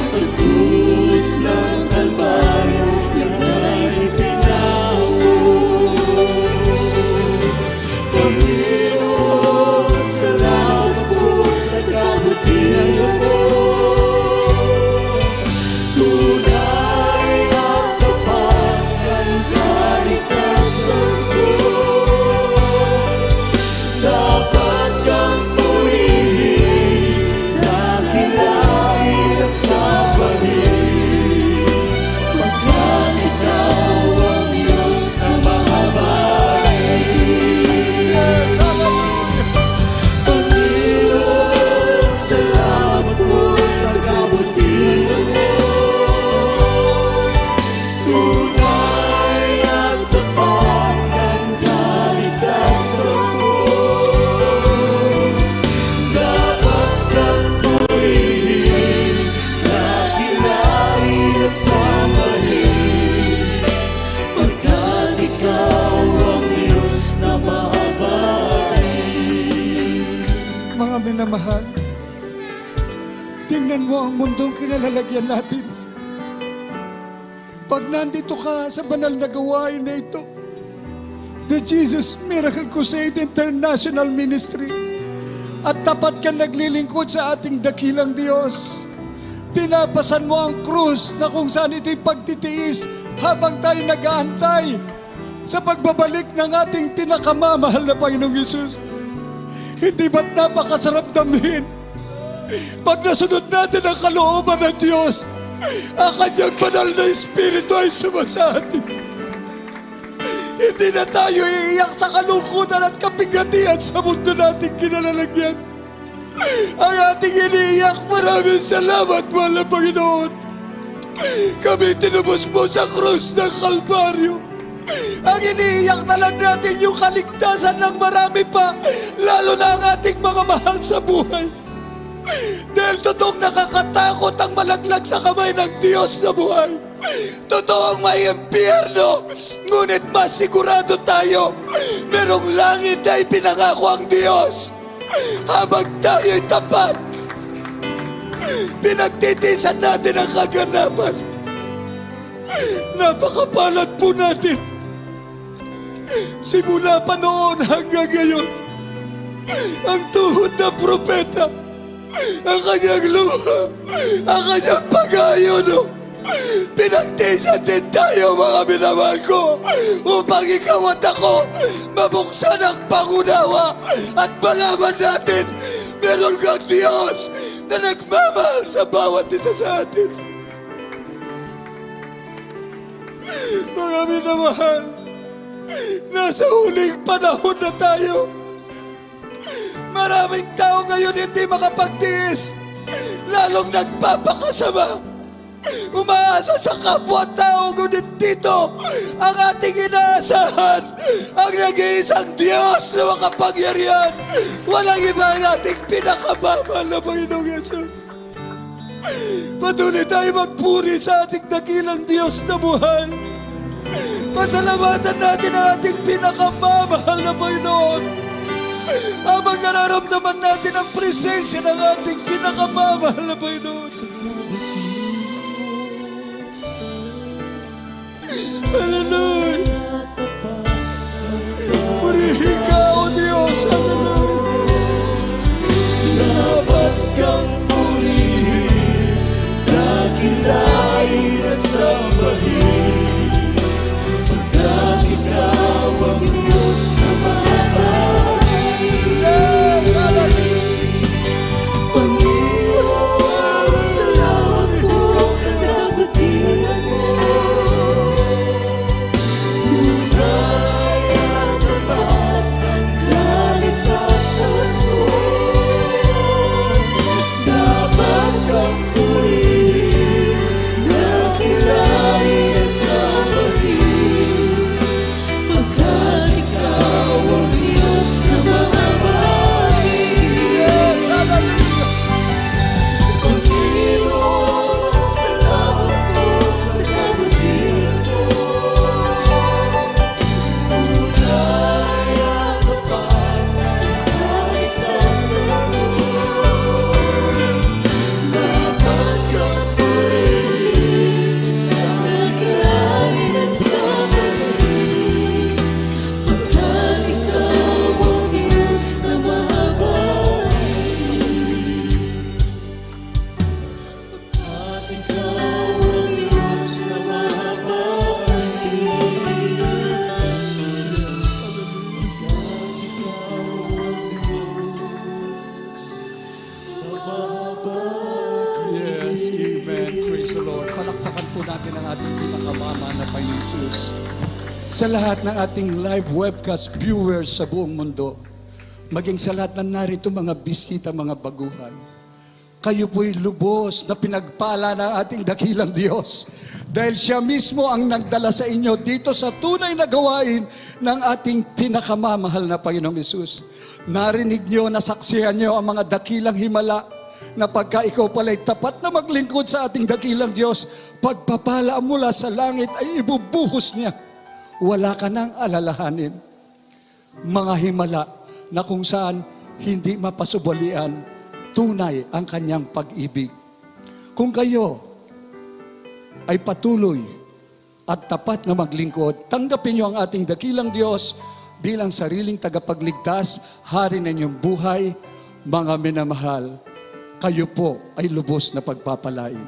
Sa krus ng Kalbaryo, ika'y itinawag. Panginoon, salamat po sa kabutihan mo. Tunay at tapat ang kalikasan ko. Dapat kang purihin, dakilain at sambahin, pagkat ikaw ang Diyos na mahabagin. Panginoon, salamat po sa kabutihan mo. Tunay at tapat ang kalikasan ko. Dapat kang purihin, dakilain at sambahin, pagkat ikaw ang Diyos na mahabagin. Mga minamahal, tingnan mo ang mundong kinalalagyan natin. Pag nandito ka sa banal na gawain na ito, the Jesus Miracle Crusade International Ministry, at tapat ka naglilingkod sa ating dakilang Diyos, pinapasan mo ang krus na kung saan ito'y pagtitiis habang tayo nag-aantay sa pagbabalik ng ating pinakamamahal na Panginoong Yesus. Hindi ba't napakasarap damhin pag nasunod natin ang kalooban ng Diyos, ang kanyang banal na Espiritu ay sumasa atin. Hindi na tayo iiyak sa kalungkutan at kapigatian sa mundo nating kinalalagyan. Ang ating iniiyak, maraming salamat, mahal na Panginoon. Kami tinubos mo sa krus ng Kalbaryo. Ang iniiyak na lang natin yung kaligtasan ng marami pa, lalo na ang ating mga mahal sa buhay. Dahil totoong nakakatakot ang malaglag sa kamay ng Diyos na buhay. Totoong may impyerno, ngunit masigurado tayo, merong langit na ipinangako ang Diyos. Habang tayo'y tapat, pinagtitisan natin ang kaganapan. Napakapalad po natin. Simula pa noon hanggang ngayon, ang tuhod na propeta, ang kanyang luha, ang kanyang pag-ayuno, pinagtisan din tayo, mga minamahal ko, upang ikaw at ako mabuksan ang pangunawa at malaman natin meron kang Diyos na nagmamahal sa bawat isa sa atin. Mga minamahal, nasa huling panahon na tayo. Maraming tao ngayon hindi makapagtiis, lalong nagpapakasama. Umaasa sa kapwa-tao, ngunit dito ang ating inaasahan, ang nag-iisang Diyos na makapangyarihan. Walang iba ang ating pinakamamahal na Panginoong Yesus. Patuloy tayo magpuri sa ating dakilang Diyos na buhay. Pasalamatan natin ang ating pinakamamahal na Panginoon. Habang nararamdaman natin ang presensya ng ating pinakamamahal na Panginoon. Hallelujah! Purihin ka, O Diyos! Hallelujah! Dapat kang purihin, dakilain at sambahin, pagkat ikaw ang Diyos na mahabagin. Panginoon, salamat po sa kabutihan mo. Tunay at tapat ang kalikasan Yes, amen. Praise the Lord. Palakpakan po natin ang ating pinakamama na Panginoon Jesus. Sa lahat ng ating live webcast viewers sa buong mundo, maging sa lahat na narito mga bisita, mga baguhan, kayo po'y lubos na pinagpala ng ating dakilang Diyos. Dahil siya mismo ang nagdala sa inyo dito sa tunay na gawain ng ating pinakamamahal na Panginoong Hesus. Narinig nyo, nasaksihan nyo ang mga dakilang himala na pagka ikaw pala'y tapat na maglingkod sa ating dakilang Diyos, pagpapala mula sa langit ay ibubuhos niya. Wala ka nang alalahanin. Mga himala na kung saan hindi mapasubalian, tunay ang kanyang pag-ibig. Kung kayo ay patuloy at tapat na maglingkod, tanggapin niyo ang ating dakilang Diyos bilang sariling tagapagligtas, hari ng inyong buhay, mga minamahal. Kayo po ay lubos na pagpapalain.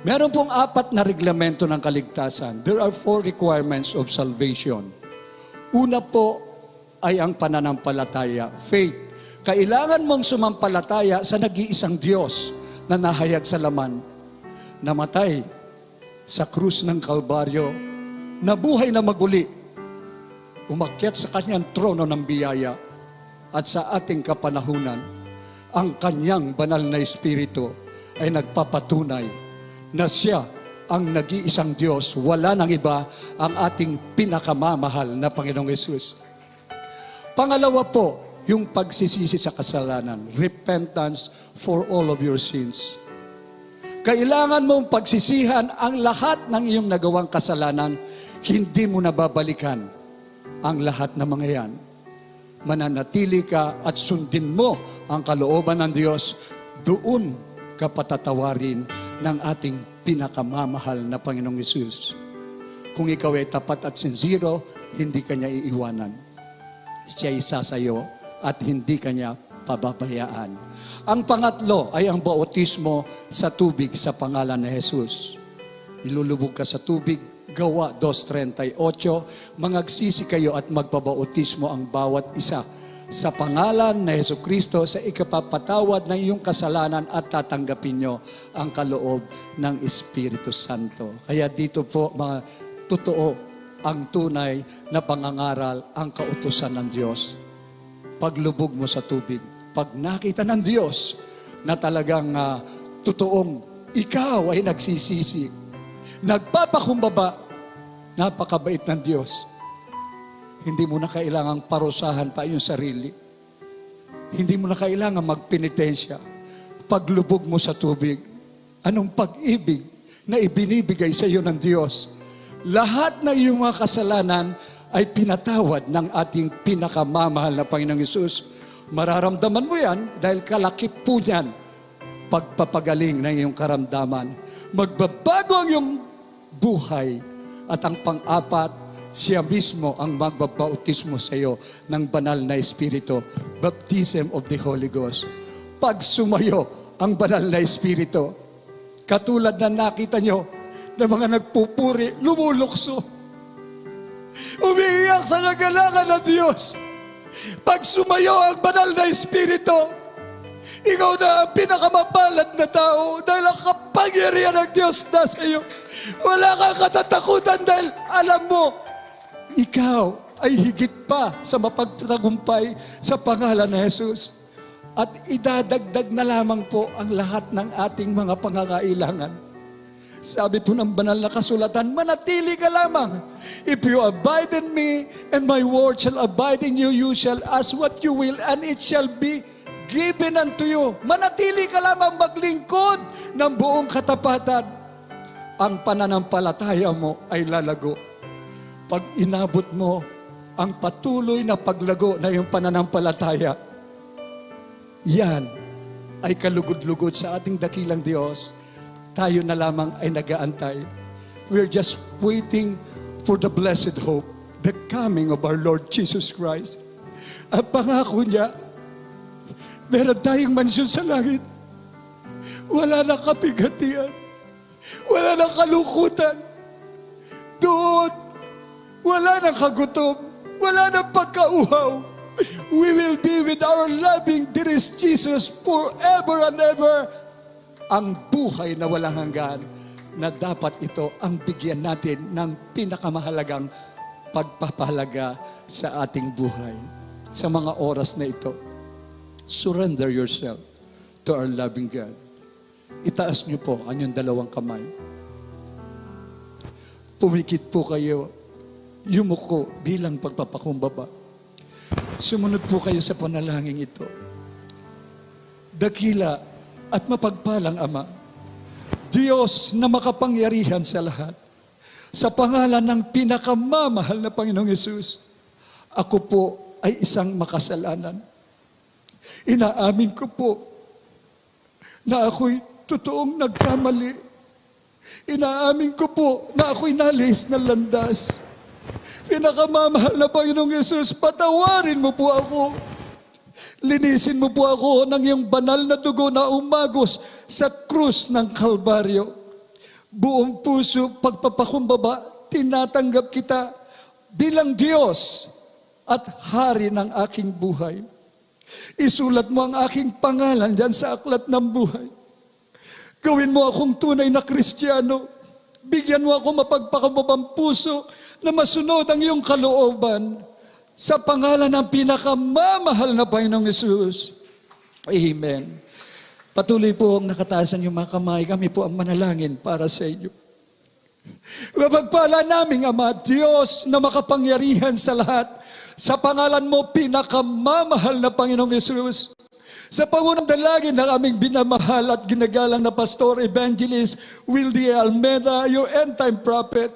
Meron pong 4 na reglamento ng kaligtasan. There are 4 requirements of salvation. Una po ay ang pananampalataya, faith. Kailangan mong sumampalataya sa nag-iisang Diyos na nahayag sa laman, namatay sa krus ng Kalbaryo, nabuhay na maguli, umakyat sa kanyang trono ng biyaya, at sa ating kapanahunan, ang kanyang banal na Espiritu ay nagpapatunay na siya ang nag-iisang Diyos, wala nang iba, ang ating pinakamamahal na Panginoong Hesus. Pangalawa po, yung pagsisisi sa kasalanan, repentance for all of your sins. Kailangan mong pagsisihan ang lahat ng iyong nagawang kasalanan, hindi mo nababalikan ang lahat ng mga yan. Mananatili ka at sundin mo ang kalooban ng Diyos, doon ka patatawarin ng ating pinakamamahal na Panginoong Hesus. Kung ikaw ay tapat at sincero, hindi ka niya iiwanan. Siya isa sa iyo at hindi ka niya pababayaan. Ang pangatlo ay ang bautismo sa tubig sa pangalan ni Jesus. Ilulubog ka sa tubig, Gawa 2:38, mangagsisi kayo at magpabautismo ang bawat isa sa pangalan ni Jesucristo sa ikapapatawad ng iyong kasalanan at tatanggapin nyo ang kaloob ng Espiritu Santo. Kaya dito po mga totoo ang tunay na pangangaral, ang kautusan ng Diyos. Paglubog mo sa tubig, pag nakita ng Diyos na talagang totoong ikaw ay nagsisisi, nagpapakumbaba, napakabait ng Diyos. Hindi mo na kailangang parusahan pa yung sarili. Hindi mo na kailangang magpenitensya. Paglubog mo sa tubig, anong pag-ibig na ibinibigay sa iyo ng Diyos? Lahat ng iyong mga kasalanan ay pinatawad ng ating pinakamamahal na Panginoong Hesus. Mararamdaman mo yan dahil kalakip po niyan pagpapagaling ng iyong karamdaman. Magbabago ang iyong buhay. At ang pang-apat, siya mismo ang magbabautismo sa iyo ng banal na Espiritu, baptism of the Holy Ghost. Pag sumayo ang banal na Espiritu, katulad na nakita nyo na mga nagpupuri, lumulukso, umiiyak sa kagalangan ng Diyos. Pag sumayo ang banal na Espiritu, ikaw na ang pinakamapalad na tao dahil ang kapangyarihan ng Diyos na sa iyo. Wala kang katatakutan dahil alam mo, ikaw ay higit pa sa mapagtagumpay sa pangalan ni Jesus. At idadagdag na lamang po ang lahat ng ating mga pangangailangan. Sabi po ng banal na kasulatan, manatili ka lamang. If you abide in me and my word shall abide in you, you shall ask what you will and it shall be given unto you. Manatili ka lamang maglingkod ng buong katapatan. Ang pananampalataya mo ay lalago. Pag inabot mo ang patuloy na paglago na iyong pananampalataya, yan ay kalugod-lugod sa ating dakilang Diyos. Tayo na lamang ay nag-aantay. We're just waiting for the blessed hope, the coming of our Lord Jesus Christ. Ang pangako niya, meron tayong mansyon sa langit. Wala nang kapigatian. Wala nang kalungkutan. Doon, wala nang kagutom. Wala nang pagkauhaw. We will be with our loving dearest Jesus forever and ever. Ang buhay na walang hanggan, na dapat ito ang bigyan natin ng pinakamahalagang pagpapahalaga sa ating buhay. Sa mga oras na ito, surrender yourself to our loving God. Itaas niyo po ang inyong dalawang kamay. Pumikit po kayo, yumuko bilang pagpapakumbaba. Sumunod po kayo sa panalangin ito. Dakila at mapagpalang Ama, Diyos na makapangyarihan sa lahat, sa pangalan ng pinakamamahal na Panginoong Yesus, ako po ay isang makasalanan. Inaamin ko po na ako'y totoong nagkamali. Inaamin ko po na ako'y nalis na landas. Pinakamamahal na Panginoong Yesus, patawarin mo po ako. Linisin mo po ako ng iyong banal na dugo na umagos sa krus ng Kalbaryo. Buong puso, pagpapakumbaba, tinatanggap kita bilang Diyos at Hari ng aking buhay. Isulat mo ang aking pangalan dyan sa aklat ng buhay. Gawin mo akong tunay na Kristiyano. Bigyan mo ako mapagpakumbabang puso na masunod ang iyong kalooban. Sa pangalan ng pinakamamahal na Panginoong Yesus. Amen. Patuloy po ang nakataasan yung mga kamay. Kami po ang manalangin para sa inyo. Mapagpala naming Ama, Diyos na makapangyarihan sa lahat, sa pangalan mo pinakamamahal na Panginoong Yesus. Sa pangunang dalangin ng aming binamahal at ginagalang na Pastor Evangelist Wildy Almeida, your end-time prophet,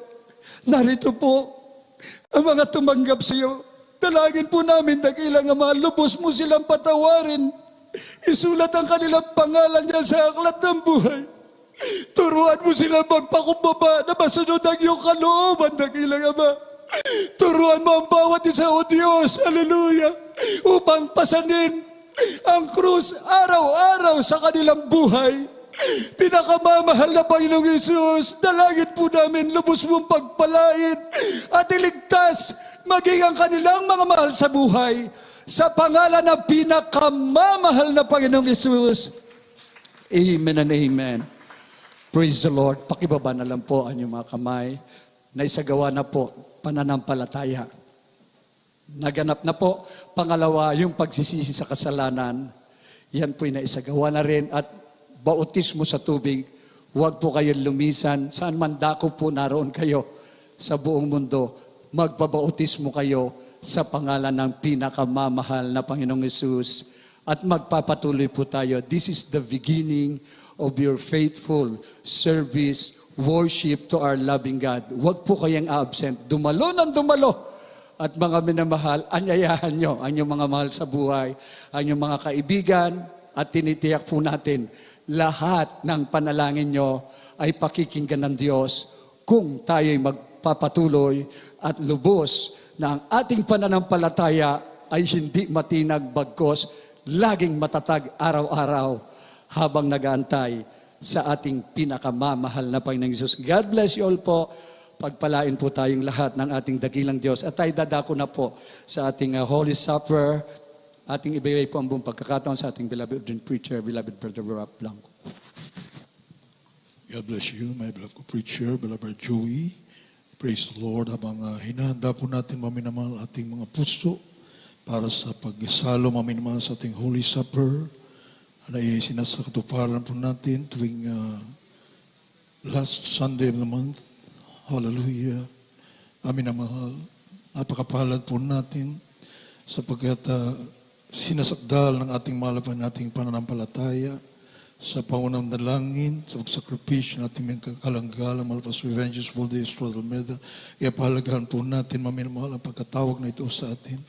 narito po ang mga tumanggap sa iyo. Dalangin po namin, dakilang Ama, lubos mo silang patawarin. Isulat ang kanilang pangalan niya sa aklat ng buhay. Turuan mo silang magpakumbaba na masunod ang iyong kalooban, dakilang Ama. Turuan mo ang bawat isa, O Diyos, hallelujah, upang pasanin ang krus araw-araw sa kanilang buhay. Pinakamamahal na Panginoong Yesus, dalangin po namin, lubos mong pagpalain at iligtas maging ang kanilang mga mahal sa buhay sa pangalan ng pinakamamahal na Panginoong Yesus. Amen and amen. Praise the Lord. Pakibaba na lang po ang inyong mga kamay na isagawa na po pananampalataya. Naganap na po. Pangalawa, yung pagsisisi sa kasalanan. Yan po'y naisagawa na rin. At bautismo sa tubig. Huwag po kayong lumisan. Saan man dako po naroon kayo sa buong mundo. Magpabautismo kayo sa pangalan ng pinakamamahal na Panginoong Yesus. At magpapatuloy po tayo. This is the beginning of your faithful service, worship to our loving God. Huwag po kayong absent. Dumalo ng dumalo. At mga minamahal, anyayahan nyo ang inyong mga mahal sa buhay, ang inyong mga kaibigan, at tinitiyak po natin, lahat ng panalangin nyo ay pakikinggan ng Diyos kung tayo'y magpapatuloy at lubos na ang ating pananampalataya ay hindi matinag bagkos, laging matatag araw-araw habang nag-aantay sa ating pinakamamahal na Panginoong Hesus. God bless you all po. Pagpalain po tayong lahat ng ating dakilang Diyos. At tayo dadako na po sa ating Holy Supper. Ating ibigay po ang buong pagkakataon sa ating beloved ordained preacher, beloved Brother Rob Blanco. God bless you, my beloved preacher, beloved Joey. Praise the Lord. Habang hinahanda po natin maminamahal ating mga puso para sa pag-isalo maminamahal sa ating Holy Supper na sinasakatuparan po natin tuwing last Sunday of the month. Hallelujah. Amin na mahal. Napakapalad po natin sapagkat sinasakdal ng ating malapan nating pananampalataya sa pangunang dalangin, sa pagsakripisyo natin may kakalanggalang malapas Evangelist Wildy Almeida. Iapahalagaan po natin, maminamahal, ang pagkatawag na ito sa atin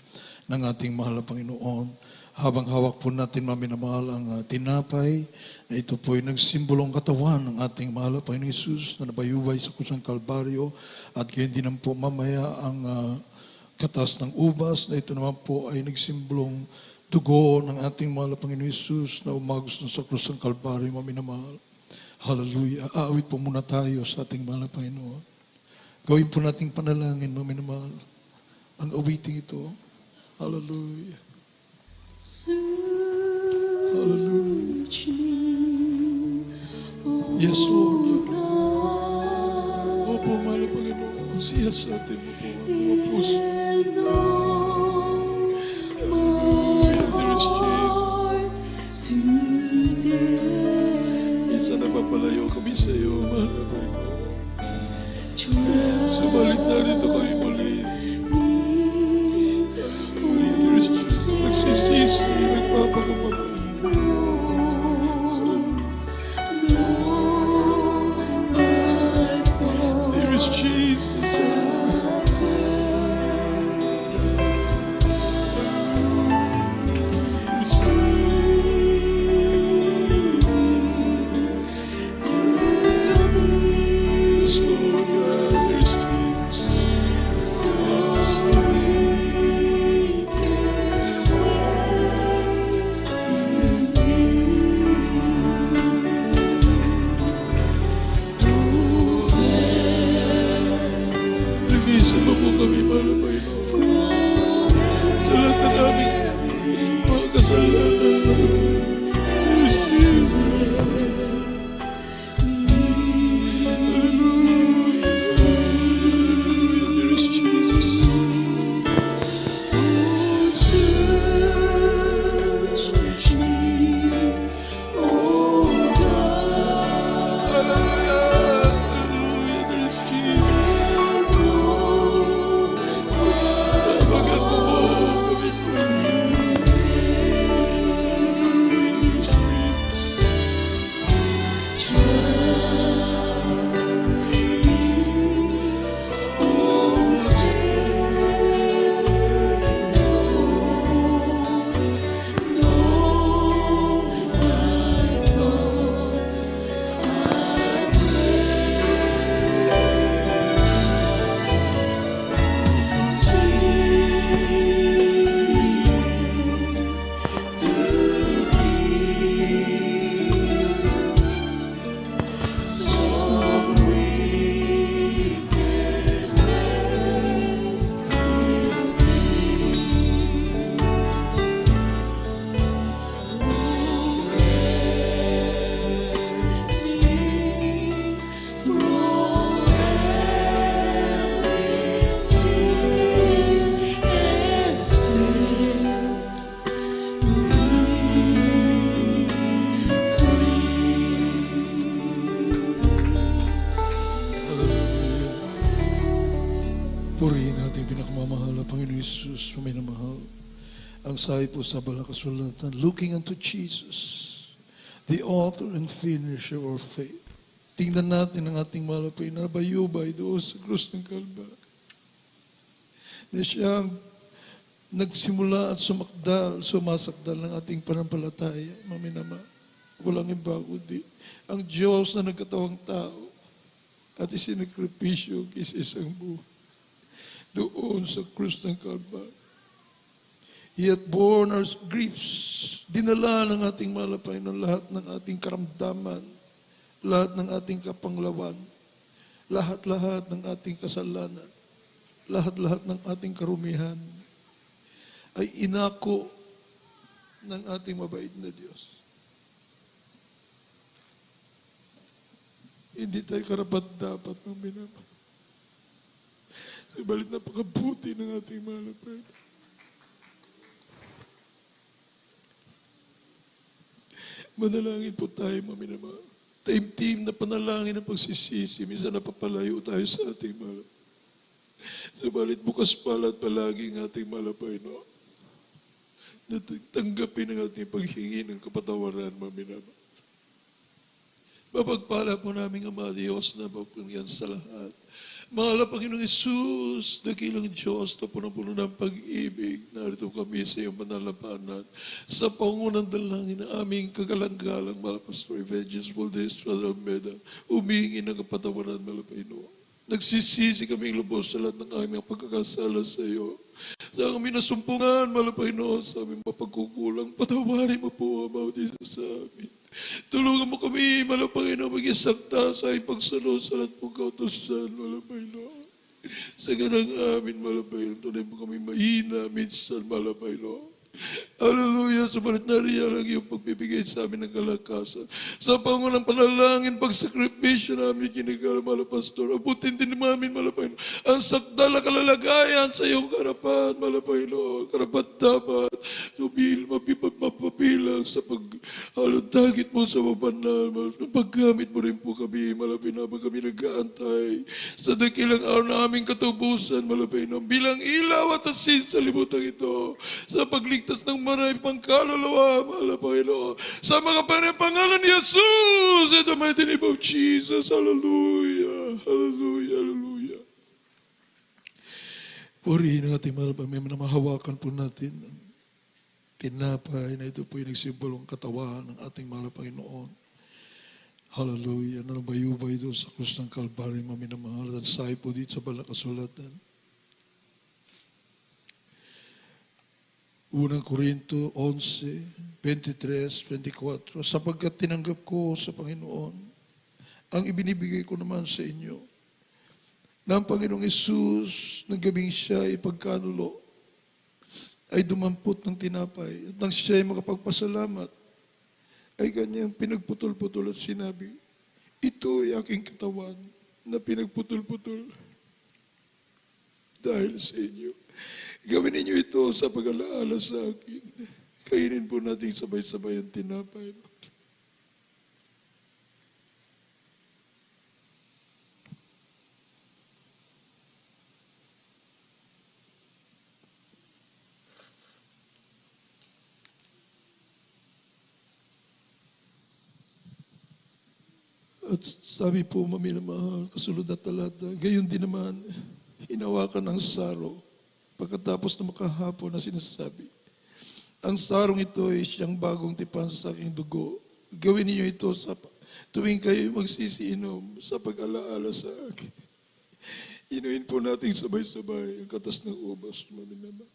ng ating mahal na Panginoon. Habang hawak po natin, maminamahal, ang tinapay na ito po ay nagsimbolong katawan ng ating mahal na Panginoon Hesus na nabayubay sa kusang Kalbaryo at kaya hindi naman po mamaya ang katas ng ubas na ito naman po ay nagsimbolong dugo ng ating mahal na Panginoon Hesus na umagos sa kusang Kalbaryo, maminamahal. Hallelujah. Aawit po muna tayo sa ating mahal na Panginoon. Gawin po nating panalangin, maminamahal, ang awiting ito. Hallelujah. Hallelujah. Yes, Lord. Opo, mahal na Panginoon. Siyas natin mo po ang mga puso. Hallelujah. There is change. Minsan napapalayo kami sa iyo, mahal na Panginoon. Subalit narito kami muli. Hallelujah. There is change. Nagsisisi, nagpapakamali. There is Jesus. Yes, Lord God, there is Jesus. Linisin mo po kami, mahal na Panginoon. Sa lahat ng aming mga kasalanan, there is Jesus. Hallelujah. Hallelujah. There is Jesus. Hallelujah. Hallelujah. There is Jesus. Tawagan mo po kami po. Hallelujah. There is Jesus. Hallelujah. Purihin natin pinakamamahal na Panginoon Jesus, minamahal. Ang sabi po sa Banal na Kasulatan, looking unto Jesus, the author and finisher of our faith. Tingnan natin ang ating mahal na Panginoon, nabayubay doon sa krus ng Kalbaryo. Na siyang nagsimula at sumasakdal ng ating panampalataya, maminama. Walang iba kundi ang Diyos na nagkatawang tao at isinakripisyo kaysa isang buhay doon sa krus ng Kalbaryo. He hath borne our griefs. Dinala ng ating malapay ng lahat ng ating karamdaman, lahat ng ating kapanglawan, lahat-lahat ng ating kasalanan, lahat-lahat ng ating karumihan ay inako ng ating mabait na Diyos. Hindi tayo karapat-dapat ng minamahal. Subalit napakabuti ng ating malapay. Manalangin po tayo, maminamahal. Taimtim na panalangin ng pagsisisi. Minsan napapalayo tayo sa ating malapay. Subalit bukas pala at palagi ang ating malapay, no? Tanggapin ang ating paghingi ng kapatawaran, maminamahal. Mapagpala po namin Ama Diyos na mapagpangyan sa lahat. Mahal na Panginoong Isus, dakilang Diyos na puno-puno ng pag-ibig, narito kami sa iyong manalapanan sa pangunang dalangin ng aming kagalang-galang mahal Pastor Evangelist Valdez Almeida, humingi ng kapatawaran, mahal Panginoon. Nagsisisi kami lubos sa lahat ng aming pagkakasala sa iyo. Sa aming nasumpungan, mahal Panginoon, sa aming mapagkukulang, patawarin mo po, Ama Diyos, sa amin. Tulungan mo kami, mahal Panginoon, mag-isakta sa aming pagsalo sa lahat mong kautusan, mahal Panginoon. Sa ganang amin, Malapay, tunay mo kami mahina minsan, Malapay, Hallelujah, subalit nariyan lang yung pagbibigay sa amin ng kalakasan. Sa pangunang panalangin, pagsakripisyo namin kinigala, Malapastor. Abutin din namin, Malapay, ang sakdal na kalalagayan sa iyong karapan, Malapay, karapat dapat. Mapabilang sa paghalodagit mo sa mabanal. Paggamit mo rin po kami, Malapay, na kami nag-aantay sa dakilang araw na aming katubusan, Malapay, bilang ilaw at asin sa libutang ito. Sa pagligtas ng marami pang kaluluwa, Malapay, sa mga pangalan ni Jesus, in the mighty name of Jesus. Hallelujah, hallelujah, hallelujah. Purihin ang ating Malapay, may mahawakan po natin ang tinapay na ito po yung nagsimbolong katawan ng ating mahal na Panginoon. Hallelujah. Nalabayubay doon sa krus ng Kalbaryo, maminamahal at sahi po dito sa banal na kasulatan. Unang Korinto 11, 23, 24, sapagkat tinanggap ko sa Panginoon ang ibinibigay ko naman sa inyo na ang Panginoong Hesus ng gabing siya ipagkanulo ay dumampot ng tinapay at nang siya ay makapagpasalamat ay kanyang pinagputol-putol at sinabi, ito ay aking katawan na pinagputol-putol dahil sa inyo. Gawin ninyo ito sa pag-alaala sa akin. Kainin po natin sabay-sabay ang tinapay. At sabi po, maminamahal, kasunod na talata, gayon din naman, hinawakan ang saro. Pagkatapos na makahapon na sinasabi, ang sarong ito ay siyang bagong tipan sa aking dugo. Gawin niyo ito sa tuwing kayo magsisiinom sa pag-alaala sa akin. Inuin po natin sabay-sabay ang katas ng ubas, maminamahal.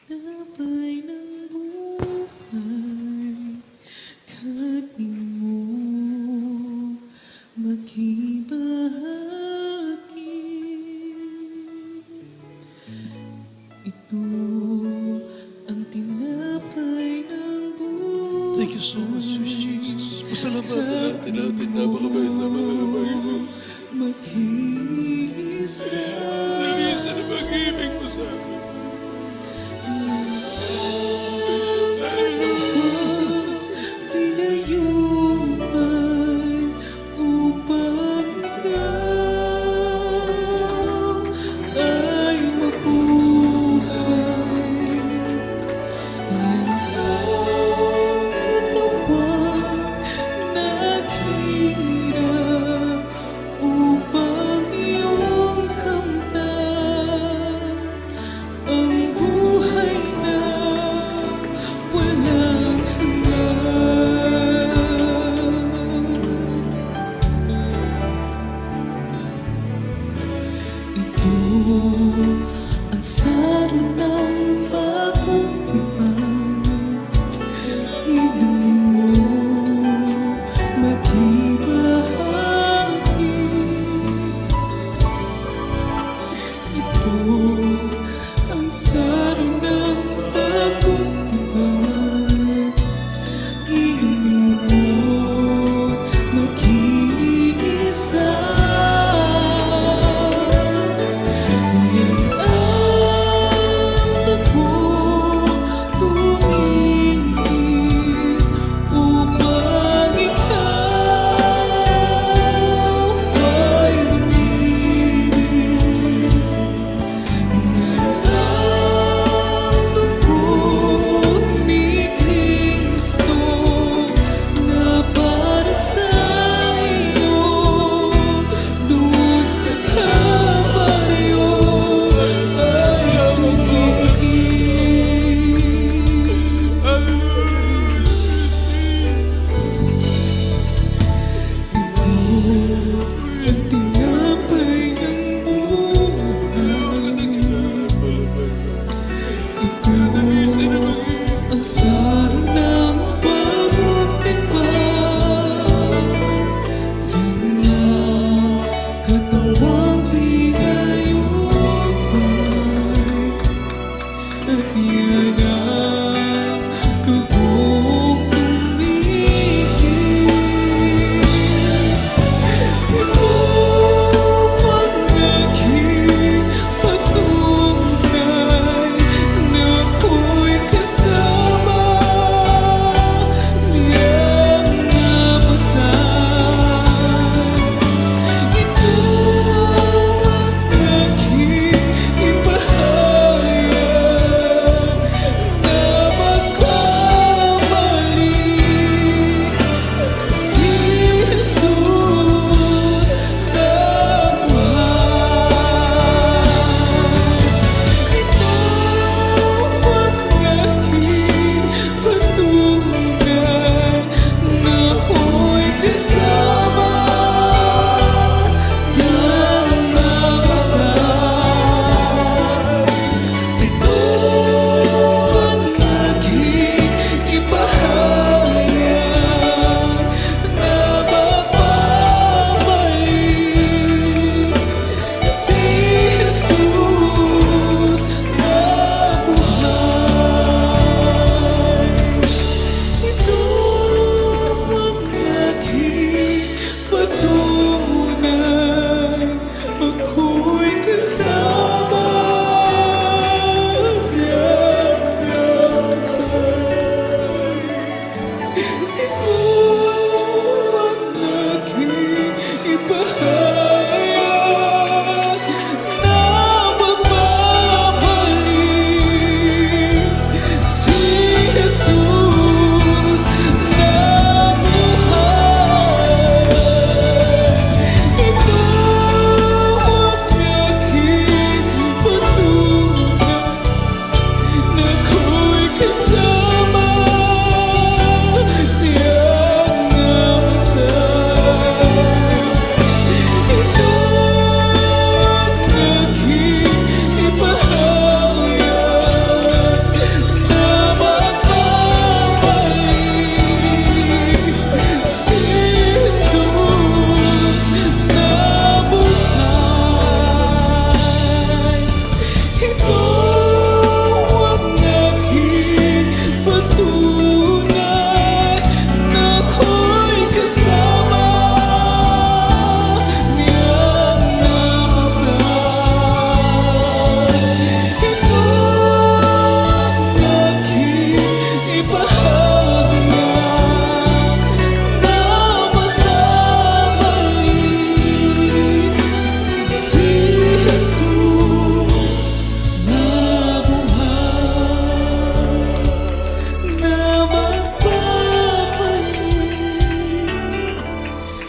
Tinapay ng buhay, kanin mo maghibahagi. Ito ang tinapay ng buhay. Thank you so much, Jesus. Pasalamatan natin, napakabait na mahal na Panginoon. Mag-isa. Dalisa na mag-ibig mo sa amin. Pinayuman upang ikaw ay mabuhay. Yan ang katawan naghirap upang iyong kamtan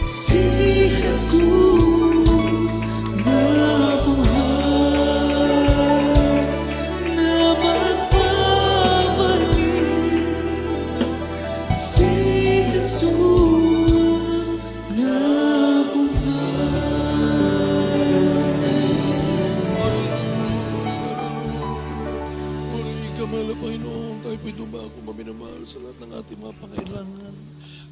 si Jesus na buhay, na magpapalik. Si Jesus na Purihin ka, mahal na Panginoon. Tayo po'y dumako, maminamahal sa lahat ng ating mga pangailangan.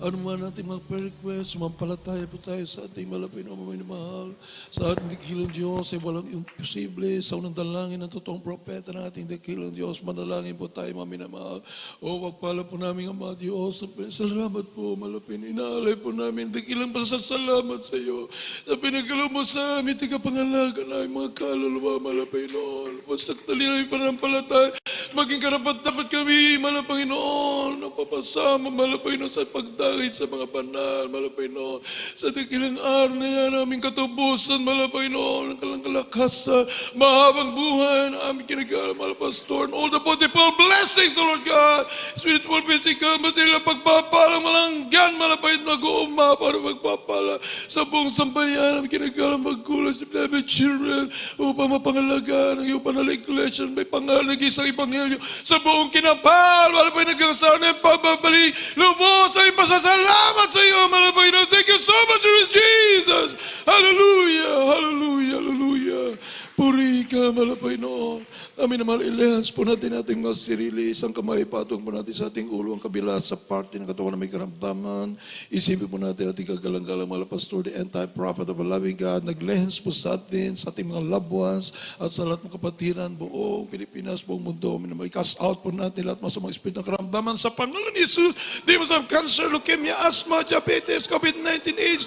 Ano man ating mga prayer request, sumampalataya po tayo sa ating malapit na maminamahal. Sa ating dakilang Diyos ay walang imposible. Sa unang dalangin ng totoong propeta ng ating dakilang Diyos, manalangin po tayo maminamahal. O pagpala po namin Ama Diyos. Salamat po, malapit. Inaalay po namin. Dakilang pasasalamat sa iyo. Sa pinagkalaw mo sa amin, tigapangalaga na mga kaluluwa, malapit noon. Pasagtali namin panampalataya. Maging karapat-dapat kami, Panginoon, napapasama, Panginoon, sa pagdangay sa mga banal, Panginoon. Sa dakilang araw na yan, aming katubusan, Panginoon, ang kalangkalakasan, mahabang buhay na aming kinagalang, Pastor, and all the multiple blessings, Lord God, spiritual, physical, material, pagpapala, malanggan, Panginoon, mag-uuma, para magpapala sa buong sambayan, aming kinagalang magkulang sa beloved children, upang mapangalagaan ang iyong banal na iglesia, may pangalan ng isang Ebanghelyo sa buong kinapal, wala pa yung nagkakasama ng pagbabalik. Lubos ay pasasalamat sa iyo, mga Panginoon. Thank you so much, Lord Jesus. Hallelujah, hallelujah, hallelujah. Puri ka, mga Panginoon. Amin na mahal, ilahans po natin ating mga sarili. Isang kamay patong po natin sa ating ulo, ang kabila sa parte ng katawan na may karamdaman. Isipin po natin ating kagalang-galang mga pastor, the anti-prophet of a loving God. Naglahans po sa atin, sa ating mga loved ones, at sa lahat ng kapatiran, buong Pilipinas, buong mundo. Amin na mahal, cast out po natin lahat mga mga espiritu ng karamdaman sa pangalan ni Jesus. Demons of cancer, leukemia, asthma, diabetes, COVID-19, AIDS,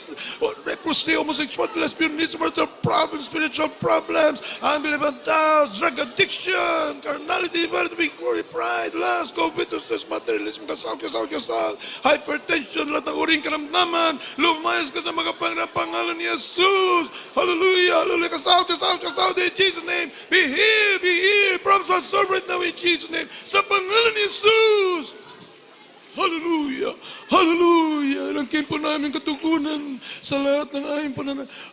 leprosy, homosexuality, lesbianism, problems, spiritual problems, unbelievable doubts, drug addiction, carnality, vanity, glory, pride, lust, covetousness, materialism, kasal, hypertension, lahat ng uring karamdaman, lumayas ka sa mga pangalan ni Jesus. Hallelujah, hallelujah, kasal, in Jesus' name, be healed, problems are solved right now in Jesus' name, sa pangalan ni Jesus. Hallelujah! Hallelujah! Langkin po namin katugunan sa lahat ng aming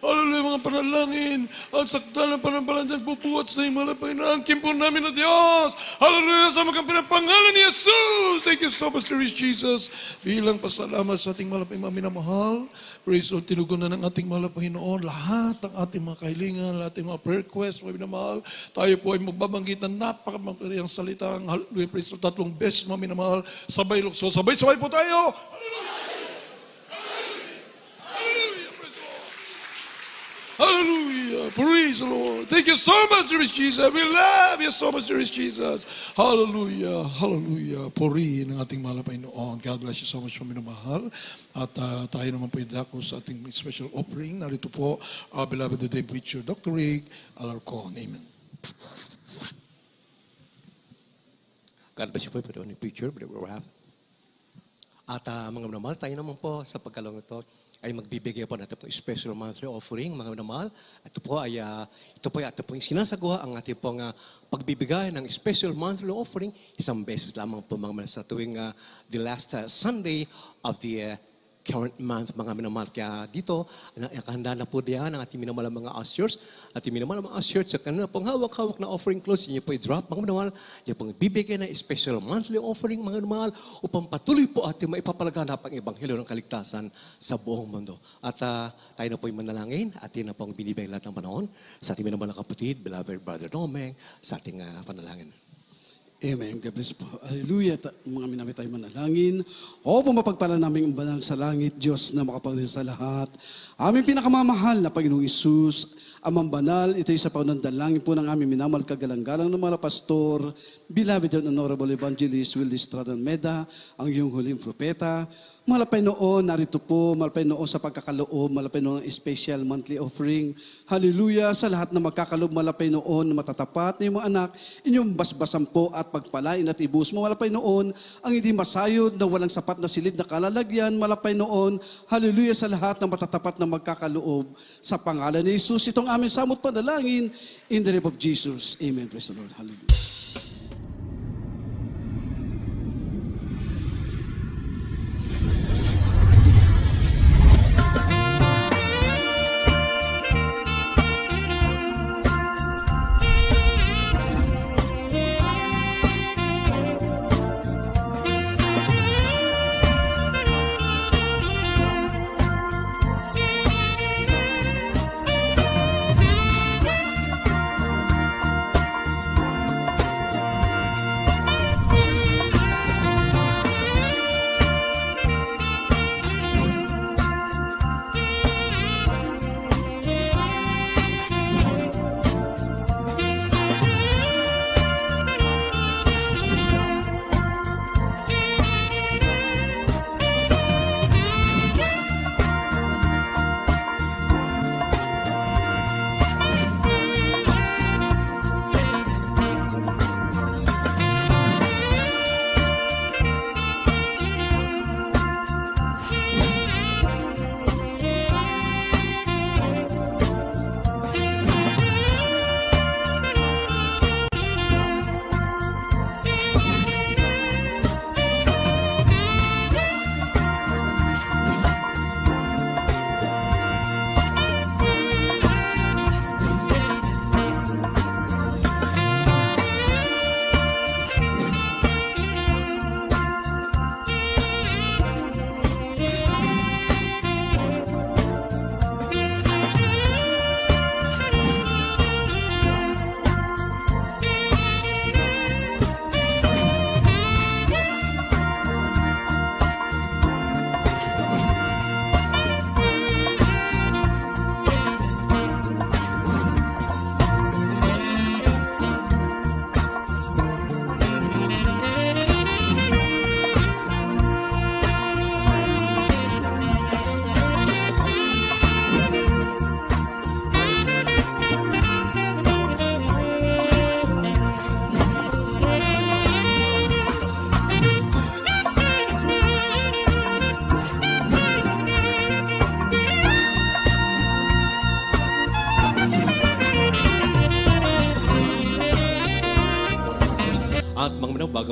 hallelujah, mga panalangin. Ang sakta ng panampalataya bubuhat sa imala Panginoon. Langkin po namin na Diyos. Hallelujah! Sa mga pangalan ni Jesus. Thank you so much, Lord Jesus. Bilang pasalamat sa ating malapay minamahal. Praise Lord, tinugunan ng ating mahal na Panginoon lahat ng ating mga kahilingan, lahat ng mga prayer requests, mga minamahal. Tayo po ay magbabanggit ng napakamagariang salita. Hallelujah, praise Lord, 3 beses, mga minamahal. Sabay lukso, sabay-sabay po tayo. Hallelujah. Praise the Lord. Thank you so much, dear Jesus. We love you so much, dear Jesus. Hallelujah. Hallelujah. Purihin ang ating mahal na Panginoon. God bless you so much, minamahal. At tayo naman po idako sa ating special offering. Narito po, our beloved today preacher, Dr. Rick Alarcon. Amen. God bless you po, Brother Preacher, Brother Ralph. At mga minamahal, tayo naman po sa pagkalong ito ay magbibigay po natin po special monthly offering, mga minamahal. Ito po ay sinasagawa ang ating pong pagbibigay ng special monthly offering. Isang beses lamang po mga minamahal sa tuwing the last Sunday of the current month, mga minamahal. Kaya dito, nakahanda na po diyan ang ating minamahal mga ushers. Ating minamahal mga ushers sa kanila pong hawak-hawak na offering clothes. Inyo po i-drop, mga minamahal. Inyo pong bibigay na special monthly offering, mga minamahal, upang patuloy po ating maipapalaganap ang ebanghelyo ng kaligtasan sa buong mundo. At tayo na po yung manalangin at yun na po ang binibigay lahat ng panahon sa ating minamahal na kapatid, beloved Brother Domeng, sa ating panalangin. Amen. God bless po. Hallelujah. Mga minamit tayo manalangin. O pumapagpala namin ang banal sa langit, Diyos na makapangyarihan sa lahat. Aming pinakamamahal na Panginoong Isus, Amang Banal, ito ay sa paunandalangin po ng aming minamahal kagalang-galang ng mga pastor, beloved and honorable evangelist, Willie Stratton Meda, ang iyong huling propeta. Malapay noon, narito po, malapay noon sa pagkakaloob, malapay noon ang special monthly offering. Hallelujah, sa lahat na magkakaloob, malapay noon, matatapat na yung mga anak, inyong basbasan po at pagpalain at ibus mo. Malapay noon, ang hindi masayod na walang sapat na silid na kalalagyan, malapay noon, hallelujah, sa lahat na matatapat na magkakaloob. Sa pangalan ni Jesus, itong aming samot panalangin, in the name of Jesus. Amen. Praise the Lord. Hallelujah.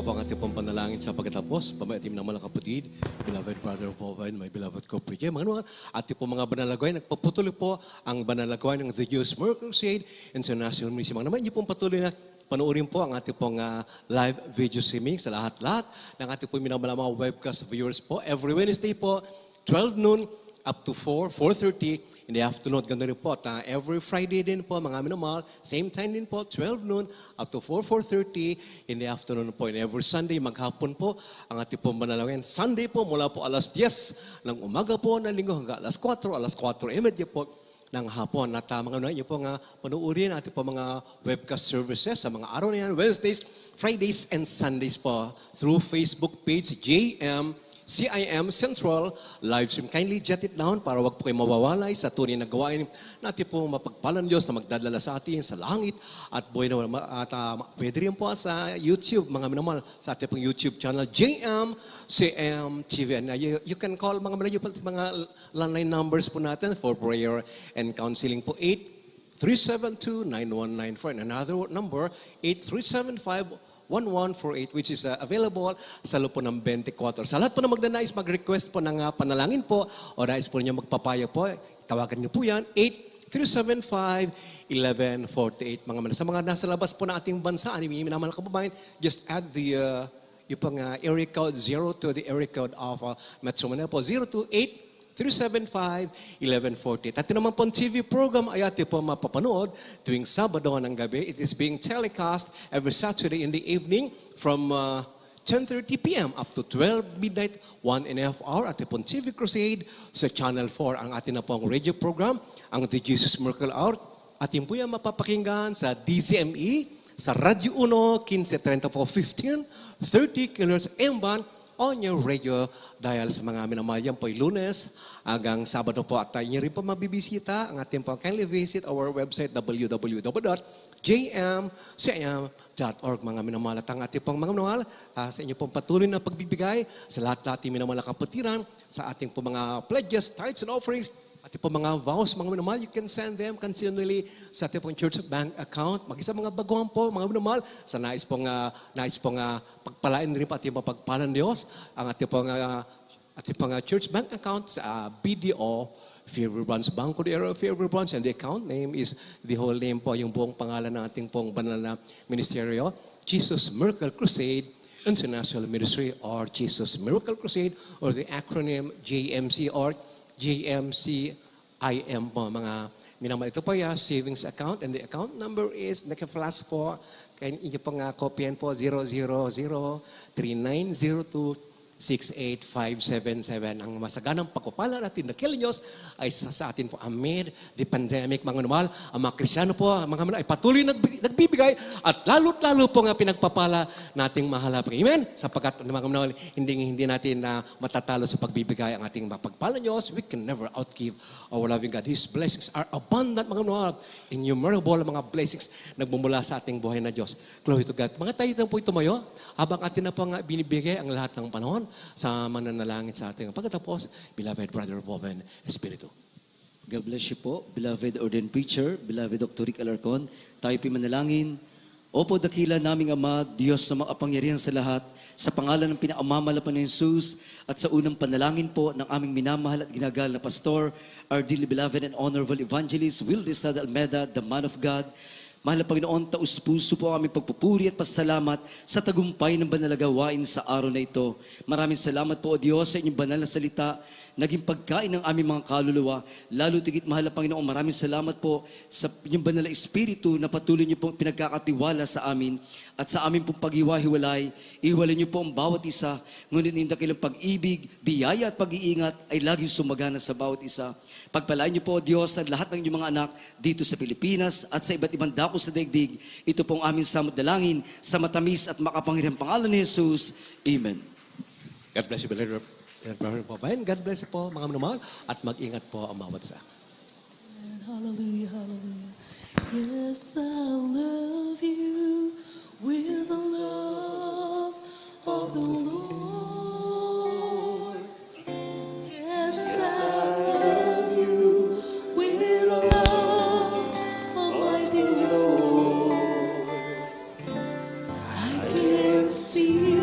ko po ang ating pong panalangin sa pagkatapos. Pamaitim naman ang kapatid, beloved brother Pauline, my beloved co-preacher. Mga naman, ating pong mga banalagawin, nagpapatuloy po ang banalagawin ng The Jewish Miracle Crusade International Ministry. Mga naman, hindi pong patuloy na panoorin po ang ating pong live video streaming sa lahat-lahat ng ating pong minamalang mga webcast viewers po. Every Wednesday po, 12 noon up to 4:30 in the afternoon. Ganda rin po. At every Friday din po, mga minamahal, same time din po, 12 noon up to 4:30 in the afternoon po. And every Sunday, maghapon po, ang ating pong manalangin. Sunday po, mula po alas 10 ng umaga po ng linggo hanggang alas 4:30 po ng hapon. At mga nyo po nga panuorin ating po mga webcast services sa mga araw na yan, Wednesdays, Fridays, and Sundays po through Facebook page CIM Central live stream. Kindly jot it down para wag po kayo mawawalay sa tunay na gawain natin po mapagpalang Diyos na magdadala sa atin sa langit at buhay na pwede rin po sa YouTube, mga minamahal, sa ating pong YouTube channel, JMCM TV. And you can call mga landline numbers po natin for prayer and counseling po, 8-372-9194 and another number, 8-375-1148, which is available sa loob po ng 24. Sa lahat po na magdanais mag-request po ng panalangin po o nais po ninyo magpapaya po, tawagan niyo po yan, 8-375-1148. Sa mga nasa labas po ng ating bansa, minamahal kababayan, just add the yung pang area code 0 to the area code of Metro Manila po, 028-375-1148. At naman po TV program ay atin po mapapanood tuwing Sabado ng gabi. It is being telecast every Saturday in the evening from 10:30 p.m. up to 12 midnight, 1.5 hour. Atin pong TV Crusade sa Channel 4. Ang atin na pong radio program, ang The Jesus Miracle Hour. Atin po yan mapapakinggan sa DZME, sa Radio 1, 1530 po 15, 30 kHz M-band, on your radio dial sa mga minamayan po Lunes hanggang Sabado po. At tayo rin po mabibisita ang ating po. Kindly visit our website www.jmcm.org, mga minamahal. At ang ating pong mga minamahal sa inyo pong patuloy na pagbibigay sa lahat-lahat minamahal na kapatiran sa ating po mga pledges, tithes and offerings. At po mga vows, mga minamahal, you can send them continually sa ating pong church bank account. Mag-isa mga baguhan po, mga minamahal, sa nais pong pagpalain rin po ating mapagpalan Diyos, ang ating pong church bank account sa BDO, Fairview Branch, Banco de Oro, Fairview Branch, and the account name is the whole name po, yung buong pangalan ng ating pong banal na ministeryo, Jesus Miracle Crusade International Ministry, or Jesus Miracle Crusade, or the acronym JMC or JMCIM po, mga minamahal. Ito po yung savings account, and the account number is naka-flash po. Kaya inyo pong kopyan po, 000-3902-68577. Ang masaganang pagpapala natin na kailan Diyos ay sa atin po amid the pandemic, mga minamahal. Ang mga Kristyano po, mga minamahal, ay patuloy nagbibigay at lalo po nga pinagpapala nating mahalap. Amen? Sapagkat mga minamahal, hindi natin matatalo sa pagbibigay ang ating mapagpala Diyos. We can never outgive our loving God. His blessings are abundant, mga minamahal. Innumerable mga blessings nagmumula sa ating buhay na Diyos. Glory to God. Mga tayo na po tumayo habang atin na po nga binibigay ang lahat ng panahon sa mananalangin sa ating pagkatapos, beloved brother Boven Espiritu. God bless you po, beloved ordained preacher, beloved Dr. Rick Alarcon. Tayo po'y manalangin. Opo, dakila naming Ama, Diyos na makapangyarihan sa lahat, sa pangalan ng pinaamalalapan ni Jesus at sa unang panalangin po ng aming minamahal at ginagal na pastor, our dearly beloved and honorable evangelist, Will Estrada Almeda, the man of God. Mahal na Panginoon, taus-puso po ang aming pagpupuri at pasalamat sa tagumpay ng banal na gawain sa araw na ito. Maraming salamat po, O Diyos, sa inyong banal na salita, naging pagkain ng aming mga kaluluwa. Lalo tigit, mahal na Panginoon, maraming salamat po sa inyong banal na Espiritu na patuloy niyo pong pinagkakatiwala sa amin at sa aming pong paghiwa-hiwalay. Ihiwalay niyo po ang bawat isa, ngunit ang dakilang pag-ibig, biyaya at pag-iingat ay laging sumagana sa bawat isa. Pagpalain niyo po, O Diyos, ang lahat ng inyong mga anak dito sa Pilipinas at sa iba't ibang dako sa daigdig. Ito pong aming samot dalangin sa matamis at makapangyarihang pangalan ni Jesus. Amen. God bless you, beloved brother Boven. God bless you po, mga minamahal, at mag-ingat po ang bawat isa. Hallelujah, hallelujah. Yes, I love you with the love of the Lord. Yes, I love you with the love of my dearest Lord. I can see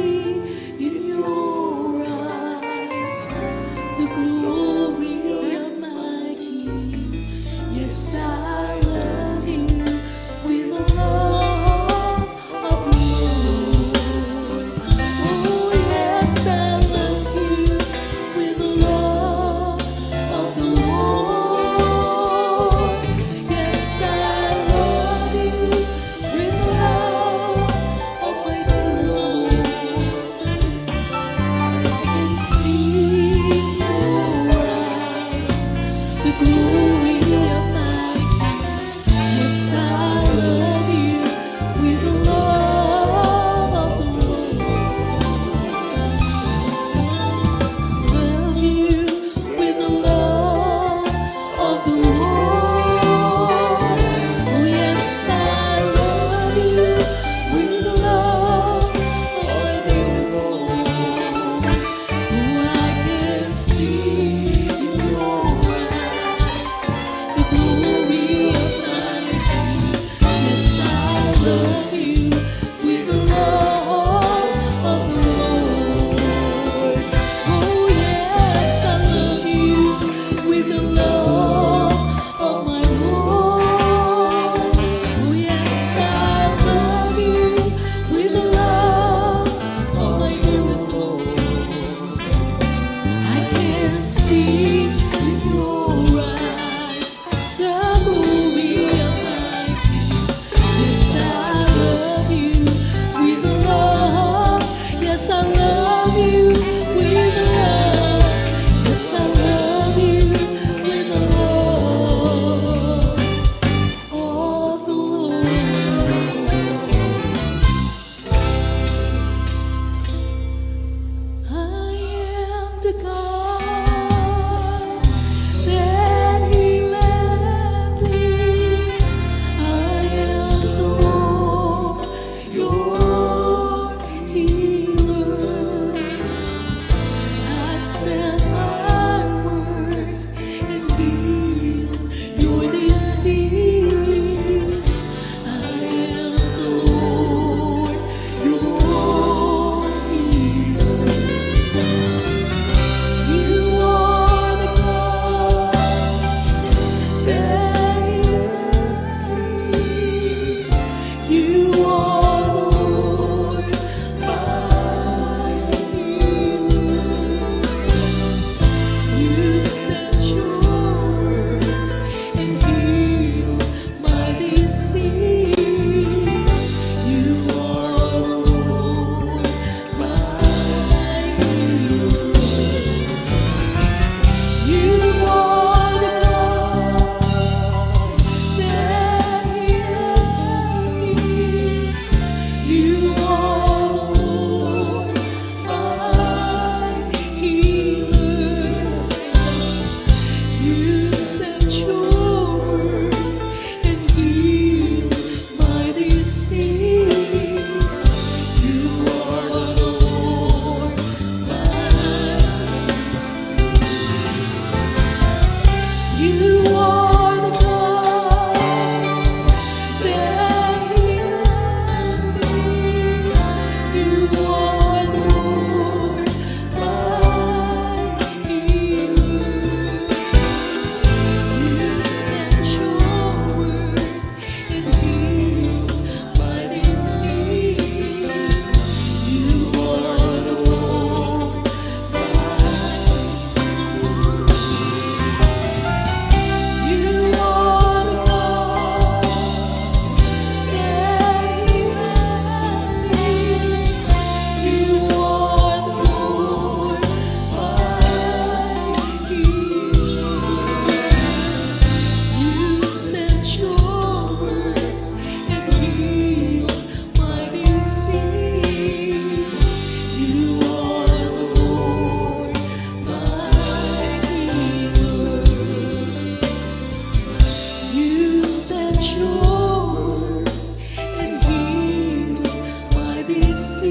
your words and healed my disease.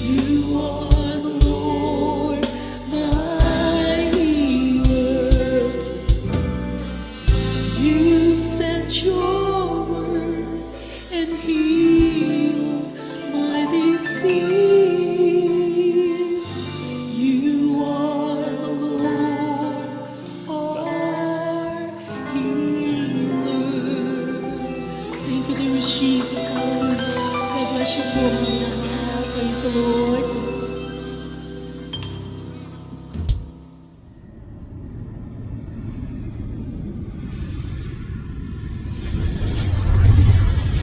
You are the Lord, my healer. You sent your word and healed my disease. You are the Lord, our healer. Thank you, dear Jesus. Hallelujah. God bless you po. Praise the Lord.